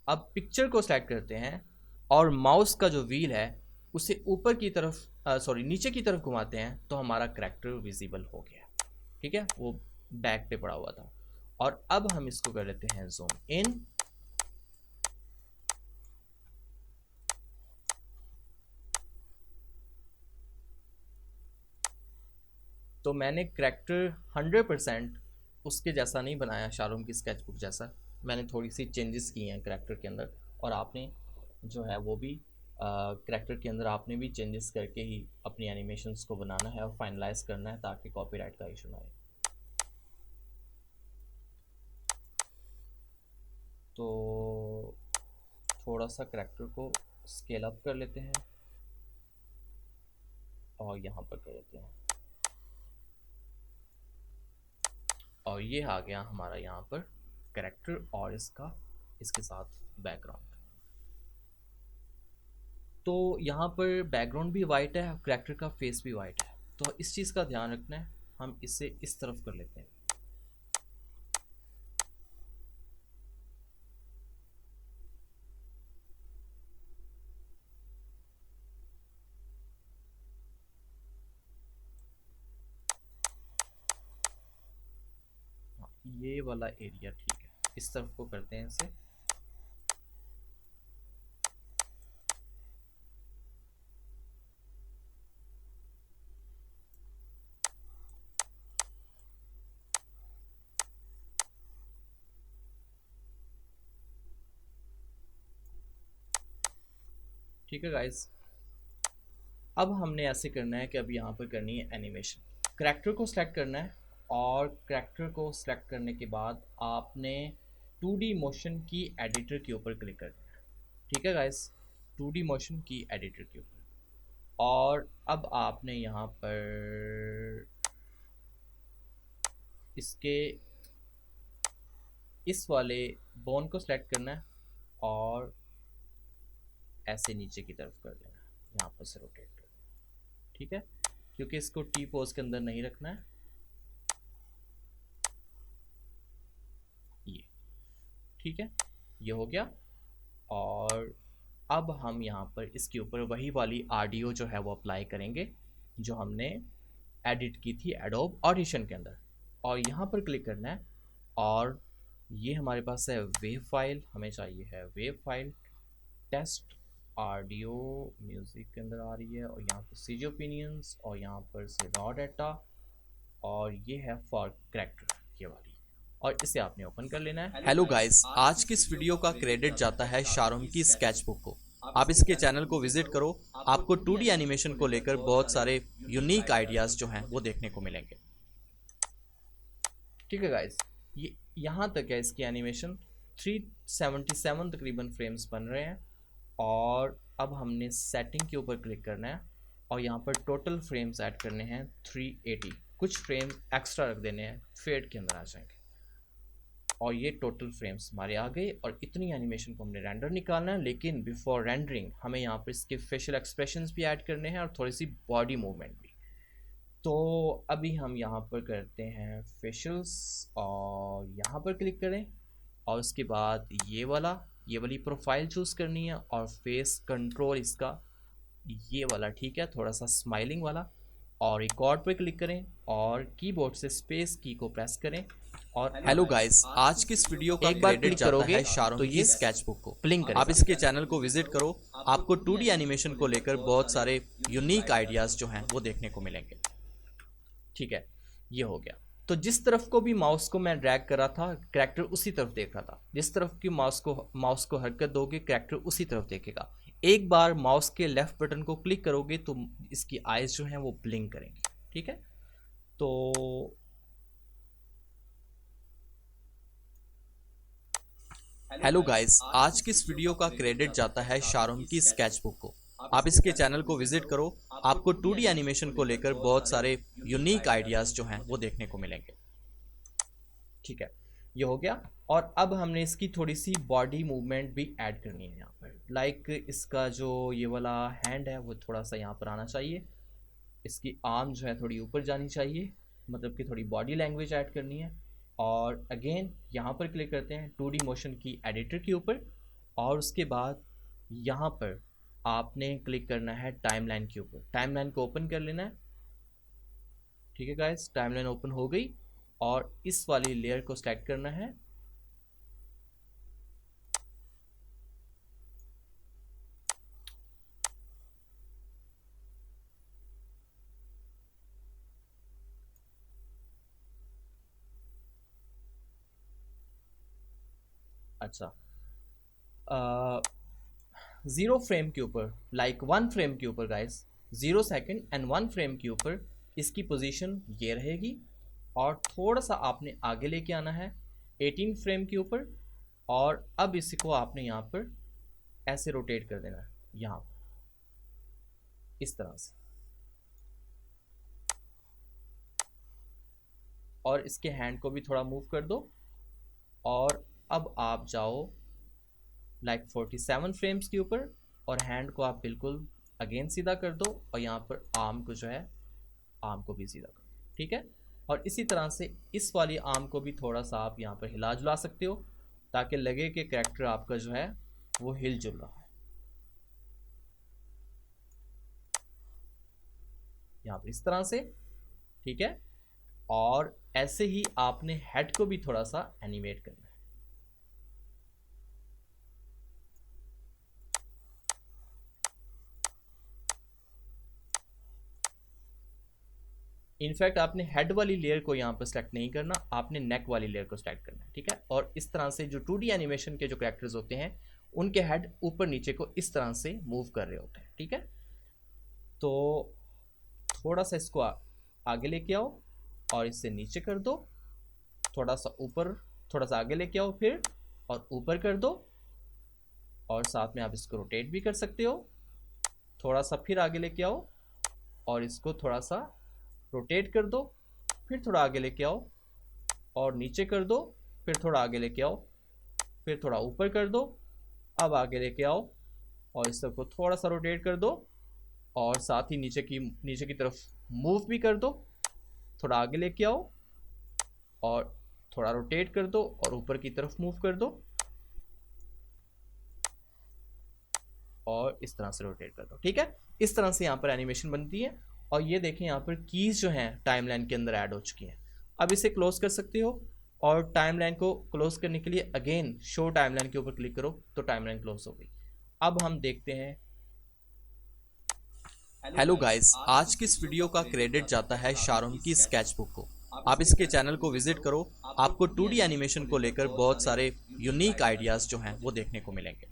अब पिक्चर को सेलेक्ट करते हैं और माउस का जो व्हील है उसे ऊपर की तरफ नीचे की तरफ घुमाते हैं तो हमारा करैक्टर विजिबल हो गया। ठीक है, वो बैक पे पड़ा हुआ था। और अब हम इसको कर लेते हैं जूम इन, तो मैंने करैक्टर 100% उसके जैसा नहीं बनाया, शाहरुख की स्केचबुक जैसा। मैंने थोड़ी सी चेंजेस किए हैं करैक्टर के अंदर, और आपने जो है वो भी करैक्टर के अंदर आपने भी चेंजेस करके ही अपनी एनिमेशंस को बनाना है और फाइनलाइज करना है ताकि कॉपीराइट का इशू ना आए। तो थोड़ा सा करैक्टर को स्केल अप कर लेते हैं और यहाँ पर कर लेते हैं, और ये आ गया हमारा यहाँ पर करैक्टर और इसके साथ बैकग्राउंड। तो यहाँ पर बैकग्राउंड भी वाइट है, करैक्टर का फेस भी वाइट है, तो इस चीज़ का ध्यान रखना है। हम इसे इस तरफ कर लेते हैं। ये वाला एरिया ठीक है, इस तरफ को करते हैं इसे। ठीक है गाइस, अब हमने ऐसे करना है कि अब यहाँ पर करनी है एनिमेशन। करैक्टर को सिलेक्ट करना है और करैक्टर को सिलेक्ट करने के बाद आपने 2D मोशन की एडिटर के ऊपर क्लिक करना है। ठीक है गाइस, 2D मोशन की एडिटर के ऊपर, और अब आपने यहाँ पर इसके इस वाले बोन को सिलेक्ट करना है और ऐसे नीचे की तरफ कर देना है, यहाँ पर से रोटेट कर देना। ठीक है, क्योंकि इसको टी पोज के अंदर नहीं रखना है। ये ठीक है, ये हो गया। और अब हम यहाँ पर इसके ऊपर वही वाली ऑडियो जो है वो अप्लाई करेंगे जो हमने एडिट की थी एडोब ऑडिशन के अंदर, और यहाँ पर क्लिक करना है। और ये हमारे पास है वेव फाइल, हमें चाहिए है wave file, test audio music के अंदर आ रही है, और यहाँ पर सीजी ओपिनियंस, और यहाँ पर से रॉ डाटा, और ये है फॉर करैक्टर ये वाली, और इसे आपने ओपन कर लेना है। हेलो गाइस, आज की इस वीडियो का क्रेडिट जाता है शाहरुख की स्केचबुक को। आप इसके चैनल को विजिट करो, आपको 2D एनिमेशन को लेकर बहुत सारे यूनिक आइडियाज़ जो हैं वो देखने को मिलेंगे। ठीक है गाइस, ये यहाँ तक है इसकी एनिमेशन। 377 तकरीबन फ्रेम्स बन रहे हैं, और अब हमने सेटिंग के ऊपर क्लिक करना है और यहाँ पर टोटल फ्रेम्स ऐड करने हैं 380। कुछ फ्रेम एक्स्ट्रा रख देने हैं, फेड के अंदर आ जाएंगे, और ये टोटल फ्रेम्स हमारे आ गए। और इतनी एनिमेशन को हमने रेंडर निकालना है, लेकिन बिफोर रेंडरिंग हमें यहाँ पर इसके फेशियल एक्सप्रेशंस भी ऐड करने हैं और थोड़ी सी बॉडी मूवमेंट भी। तो अभी हम यहाँ पर करते हैं फेशियल्स, और यहाँ पर क्लिक करें, और उसके बाद ये वाली प्रोफाइल चूज़ करनी है, और फेस कंट्रोल इसका ये वाला ठीक है, थोड़ा सा स्माइलिंग वाला, और रिकॉर्ड पर क्लिक करें और कीबोर्ड से स्पेस की को प्रेस करें। और हेलो गाइस, आज की इस वीडियो का एक बार क्लिक करोगे तो ये स्केचबुक को ब्लिंक करेगा। आप इसके चैनल को विजिट करो, आपको 2D एनिमेशन को लेकर बहुत सारे यूनिक आइडियाज़ जो हैं वो देखने को मिलेंगे। ठीक है, ये हो गया। तो जिस तरफ को भी माउस को मैं ड्रैग कर रहा था, करैक्टर उसी तरफ देख रहा था। जिस तरफ की माउस को हरकत दोगे, करैक्टर उसी तरफ देखेगा। एक बार माउस के लेफ्ट बटन को क्लिक करोगे तो इसकी आईज जो हैं वो ब्लिंक करेंगी। ठीक है, तो हेलो गाइस, आज की इस वीडियो का क्रेडिट जाता है शाहरुख की स्केचबुक को। आप इसके चैनल को विजिट करो, आपको 2D एनिमेशन को लेकर बहुत सारे यूनिक आइडियाज़ जो हैं वो देखने को मिलेंगे। ठीक है, ये हो गया। और अब हमने इसकी थोड़ी सी बॉडी मूवमेंट भी ऐड करनी है यहाँ पर। लाइक इसका जो ये वाला हैंड है वो थोड़ा सा यहाँ पर आना चाहिए, इसकी आर्म जो है थोड़ी ऊपर जानी चाहिए, मतलब कि थोड़ी बॉडी लैंग्वेज ऐड करनी है। और अगेन यहाँ पर क्लिक करते हैं 2D मोशन की एडिटर के ऊपर, और उसके बाद यहाँ पर आपने क्लिक करना है टाइमलाइन के ऊपर। टाइमलाइन को ओपन कर लेना है। ठीक है गाइस, टाइमलाइन ओपन हो गई और इस वाली लेयर को सेलेक्ट करना है। अच्छा, 0 फ्रेम के ऊपर, लाइक 1 फ्रेम के ऊपर गाइस, 0 सेकेंड एंड 1 फ्रेम के ऊपर इसकी पोजीशन ये रहेगी, और थोड़ा सा आपने आगे लेके आना है 18 फ्रेम के ऊपर, और अब इसको आपने यहाँ पर ऐसे रोटेट कर देना है, यहाँ पर इस तरह से, और इसके हैंड को भी थोड़ा मूव कर दो, और अब आप जाओ लाइक 47 फ्रेम्स के ऊपर, और हैंड को आप बिल्कुल अगेन सीधा कर दो, और यहाँ पर आर्म को जो है, आर्म को भी सीधा कर दो। ठीक है, और इसी तरह से इस वाली आर्म को भी थोड़ा सा आप यहाँ पर हिला जुला सकते हो, ताकि लगे कि कैरेक्टर आपका जो है वो हिल जुल रहा है। यहाँ पर इस तरह से। ठीक है, और ऐसे ही आपने हेड को भी थोड़ा सा एनिमेट करना है। इनफैक्ट आपने हेड वाली लेयर को यहाँ पर सेलेक्ट नहीं करना, आपने नेक वाली लेयर को सेलेक्ट करना है। ठीक है, और इस तरह से जो 2D एनिमेशन के जो कैरेक्टर्स होते हैं उनके हेड ऊपर नीचे को इस तरह से मूव कर रहे होते हैं। ठीक है, तो थोड़ा सा इसको आगे लेके आओ और इससे नीचे कर दो, थोड़ा सा ऊपर, थोड़ा सा आगे लेके आओ फिर, और ऊपर कर दो, और साथ में आप इसको रोटेट भी कर सकते हो। थोड़ा सा फिर आगे लेके आओ और इसको थोड़ा सा रोटेट कर दो, फिर थोड़ा आगे लेके आओ और नीचे कर दो, फिर थोड़ा आगे लेके आओ, फिर थोड़ा ऊपर कर दो, अब आगे लेके आओ और इस सबको थोड़ा सा रोटेट कर दो, और साथ ही नीचे की तरफ मूव भी कर दो, थोड़ा आगे लेके आओ और थोड़ा रोटेट कर दो और ऊपर की तरफ मूव कर दो, और इस तरह से रोटेट कर दो। ठीक है, इस तरह से यहाँ पर एनिमेशन बनती है। और ये देखें यहाँ पर कीज जो हैं टाइमलाइन के अंदर ऐड हो चुकी हैं। अब इसे क्लोज कर सकते हो, और टाइमलाइन को क्लोज करने के लिए अगेन शो टाइमलाइन के ऊपर क्लिक करो तो टाइमलाइन क्लोज हो गई। अब हम देखते हैं। हेलो गाइस, आज की इस वीडियो का क्रेडिट जाता है शारोन की स्केचबुक को। आप इसके चैनल को विजिट करो, आपको 2D एनिमेशन को लेकर बहुत सारे यूनिक आइडियाज़ जो हैं वो देखने को मिलेंगे।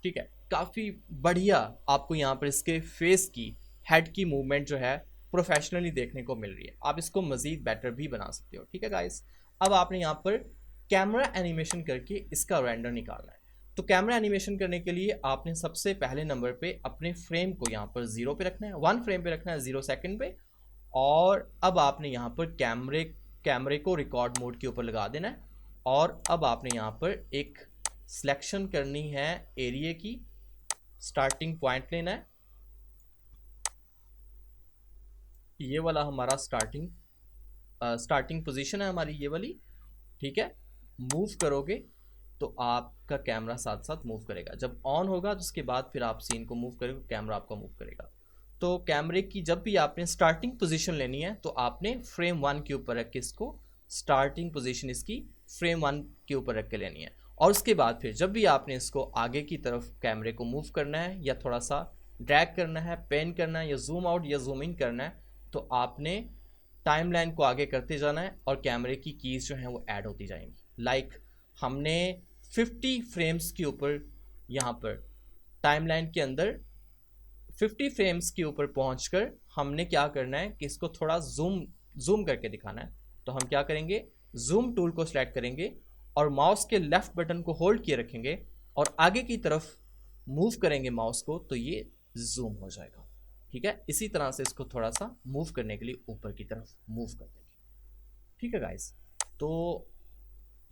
ठीक है, काफ़ी बढ़िया आपको यहाँ पर इसके फेस की, हेड की मूवमेंट जो है प्रोफेशनली देखने को मिल रही है। आप इसको मज़ीद बेटर भी बना सकते हो। ठीक है गाइस, अब आपने यहाँ पर कैमरा एनिमेशन करके इसका रेंडर निकालना है। तो कैमरा एनिमेशन करने के लिए आपने सबसे पहले नंबर पे अपने फ्रेम को यहाँ पर 0 पे रखना है, 1 फ्रेम पे रखना है, 0 सेकेंड पे, और अब आपने यहाँ पर कैमरे को रिकॉर्ड मोड के ऊपर लगा देना है, और अब आपने यहाँ पर एक सिलेक्शन करनी है एरिया की, स्टार्टिंग पॉइंट लेना है, ये वाला हमारा स्टार्टिंग पोजीशन है हमारी, ये वाली। ठीक है, मूव करोगे तो आपका कैमरा साथ साथ मूव करेगा। जब ऑन होगा तो उसके बाद फिर आप सीन को मूव करोगे, कैमरा आपका मूव करेगा। तो कैमरे की जब भी आपने स्टार्टिंग पोजीशन लेनी है तो आपने फ्रेम 1 के ऊपर रख के इसको स्टार्टिंग पोजीशन इसकी फ्रेम 1 के ऊपर रख के लेनी है, और उसके बाद फिर जब भी आपने इसको आगे की तरफ कैमरे को मूव करना है, या थोड़ा सा ड्रैग करना है, पेन करना है, या जूम आउट या जूम इन करना है, तो आपने टाइमलाइन को आगे करते जाना है और कैमरे की कीज़ जो हैं वो ऐड होती जाएंगी। लाइक हमने 50 फ्रेम्स के ऊपर यहाँ पर टाइमलाइन के अंदर 50 फ्रेम्स के ऊपर पहुंचकर हमने क्या करना है कि इसको थोड़ा जूम करके दिखाना है। तो हम क्या करेंगे, जूम टूल को सिलेक्ट करेंगे और माउस के लेफ्ट बटन को होल्ड किए रखेंगे और आगे की तरफ मूव करेंगे माउस को, तो ये जूम हो जाएगा। ठीक है, इसी तरह से इसको थोड़ा सा मूव करने के लिए ऊपर की तरफ मूव कर देंगे। ठीक है गाइस, तो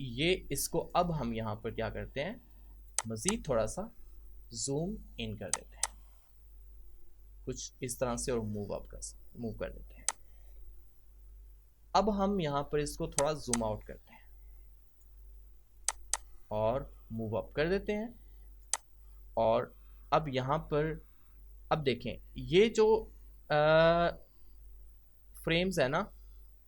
ये इसको अब हम यहाँ पर क्या करते हैं, मज़ीद थोड़ा सा जूम इन कर देते हैं कुछ इस तरह से, और मूव कर देते हैं। अब हम यहाँ पर इसको थोड़ा जूम आउट करते हैं और मूव अप कर देते हैं। और अब यहाँ पर अब देखें, ये जो फ्रेम्स है ना,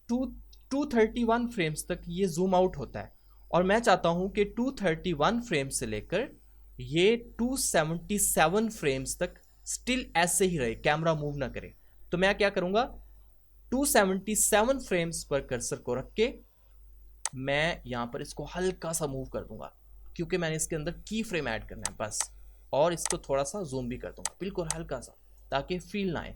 231 फ्रेम्स तक ये जूम आउट होता है। और मैं चाहता हूं कि 231 फ्रेम्स से लेकर ये 277 फ्रेम्स तक स्टिल ऐसे ही रहे, कैमरा मूव ना करे। तो मैं क्या करूंगा, 277 फ्रेम्स पर कर्सर को रख के मैं यहां पर इसको हल्का सा मूव कर दूंगा, क्योंकि मैंने इसके अंदर की फ्रेम ऐड करना है बस। और इसको थोड़ा सा जूम भी कर दूंगा, बिल्कुल हल्का सा, ताकि फील ना आए।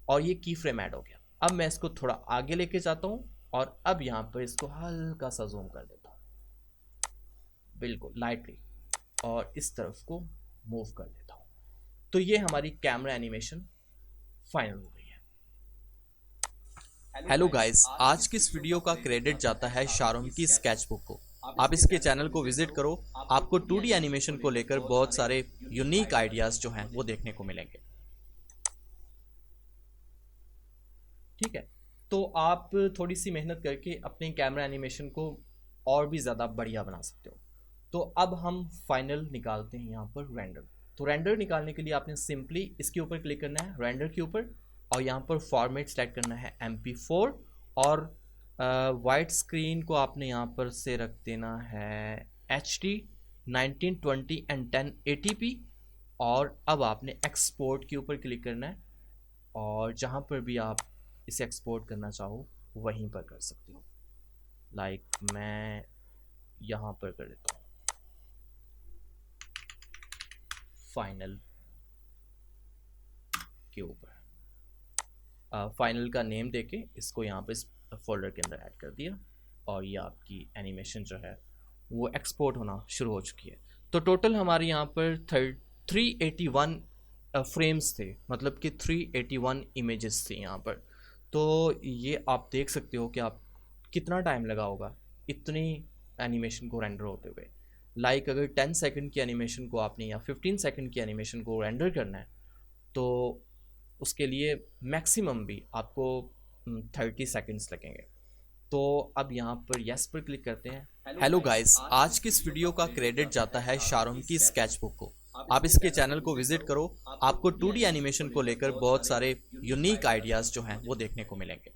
और ये की फ्रेम ऐड हो गया। अब मैं इसको थोड़ा आगे लेके जाता हूं और अब यहां पर इसको हल्का सा जूम कर देता हूं, बिल्कुल लाइटली, और इस तरफ को मूव कर देता हूं। तो ये हमारी कैमरा एनिमेशन फाइनल हो गई है। हेलो गाइस, आज की इस वीडियो का क्रेडिट जाता है शारोन की स्केचबुक को। आप इसके चैनल को विजिट करो, आपको 2D एनिमेशन को लेकर बहुत सारे यूनिक आइडियाज जो हैं वो देखने को मिलेंगे। ठीक है, तो आप थोड़ी सी मेहनत करके अपने कैमरा एनिमेशन को और भी ज़्यादा बढ़िया बना सकते हो। तो अब हम फाइनल निकालते हैं यहाँ पर रेंडर। तो रेंडर निकालने के लिए आपने सिंपली इसके ऊपर क्लिक करना है, रेंडर के ऊपर, और यहाँ पर फॉर्मेट सेलेक्ट करना है MP4, और वाइट स्क्रीन को आपने यहाँ पर से रख देना है HD 1920 एंड 1080p। और अब आपने एक्सपोर्ट के ऊपर क्लिक करना है, और जहाँ पर भी आप इसे एक्सपोर्ट करना चाहो वहीं पर कर सकते हो। लाइक मैं यहाँ पर कर देता हूँ फाइनल के ऊपर। फाइनल का नेम देके इसको यहाँ पे इस फोल्डर के अंदर ऐड कर दिया, और ये आपकी एनिमेशन जो है वो एक्सपोर्ट होना शुरू हो चुकी है। तो टोटल हमारे यहाँ पर 381 फ्रेम्स थे, मतलब कि 381 इमेजेस थी यहाँ पर। तो ये आप देख सकते हो कि आप कितना टाइम लगा होगा इतनी एनिमेशन को रेंडर होते हुए। लाइक अगर 10 सेकंड की एनिमेशन को आपने या 15 सेकंड की एनिमेशन को रेंडर करना है, तो उसके लिए मैक्सिमम भी आपको 30 सेकंड्स लगेंगे। तो अब यहाँ पर यस पर क्लिक करते हैं। हेलो गाइस, आज की इस वीडियो का क्रेडिट जाता है शारोन की स्केचबुक को। आप इसके चैनल को विजिट करो, आपको 2D एनिमेशन को लेकर बहुत सारे यूनिक आइडियाज जो हैं वो देखने को मिलेंगे।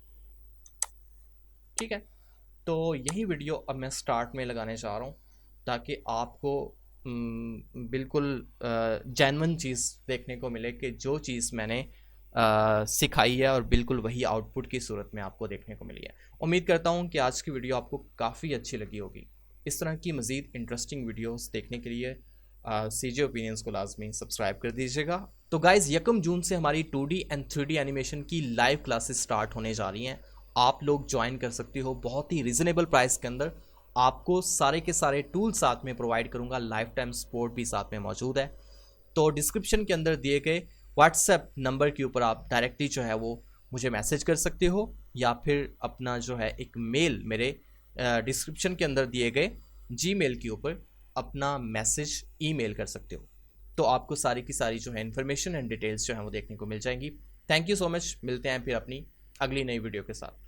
ठीक है, तो यही वीडियो अब मैं स्टार्ट में लगाने चाह रहा हूँ, ताकि आपको बिल्कुल जेन्युइन चीज़ देखने को मिले कि जो चीज़ मैंने सिखाई है और बिल्कुल वही आउटपुट की सूरत में आपको देखने को मिली है। उम्मीद करता हूँ कि आज की वीडियो आपको काफ़ी अच्छी लगी होगी। इस तरह की मज़ीद इंटरेस्टिंग वीडियोस देखने के लिए CJ ओपिनियंस को लाजमी सब्सक्राइब कर दीजिएगा। तो गाइज़, 1 जून से हमारी 2D एंड 3D एनिमेशन की लाइव क्लासेस स्टार्ट होने जा रही हैं। आप लोग ज्वाइन कर सकते हो बहुत ही रिजनेबल प्राइस के अंदर। आपको सारे के सारे टूल साथ में प्रोवाइड करूँगा, लाइफ टाइम सपोर्ट भी साथ में मौजूद है। तो डिस्क्रिप्शन के अंदर दिए गए व्हाट्सएप नंबर के ऊपर आप डायरेक्टली जो है वो मुझे मैसेज कर सकते हो, या फिर अपना जो है एक मेल मेरे डिस्क्रिप्शन के अंदर दिए गए Gmail के ऊपर अपना मैसेज ईमेल कर सकते हो। तो आपको सारी की सारी जो है इन्फॉर्मेशन एंड डिटेल्स जो है वो देखने को मिल जाएंगी। थैंक यू सो मच, मिलते हैं फिर अपनी अगली नई वीडियो के साथ।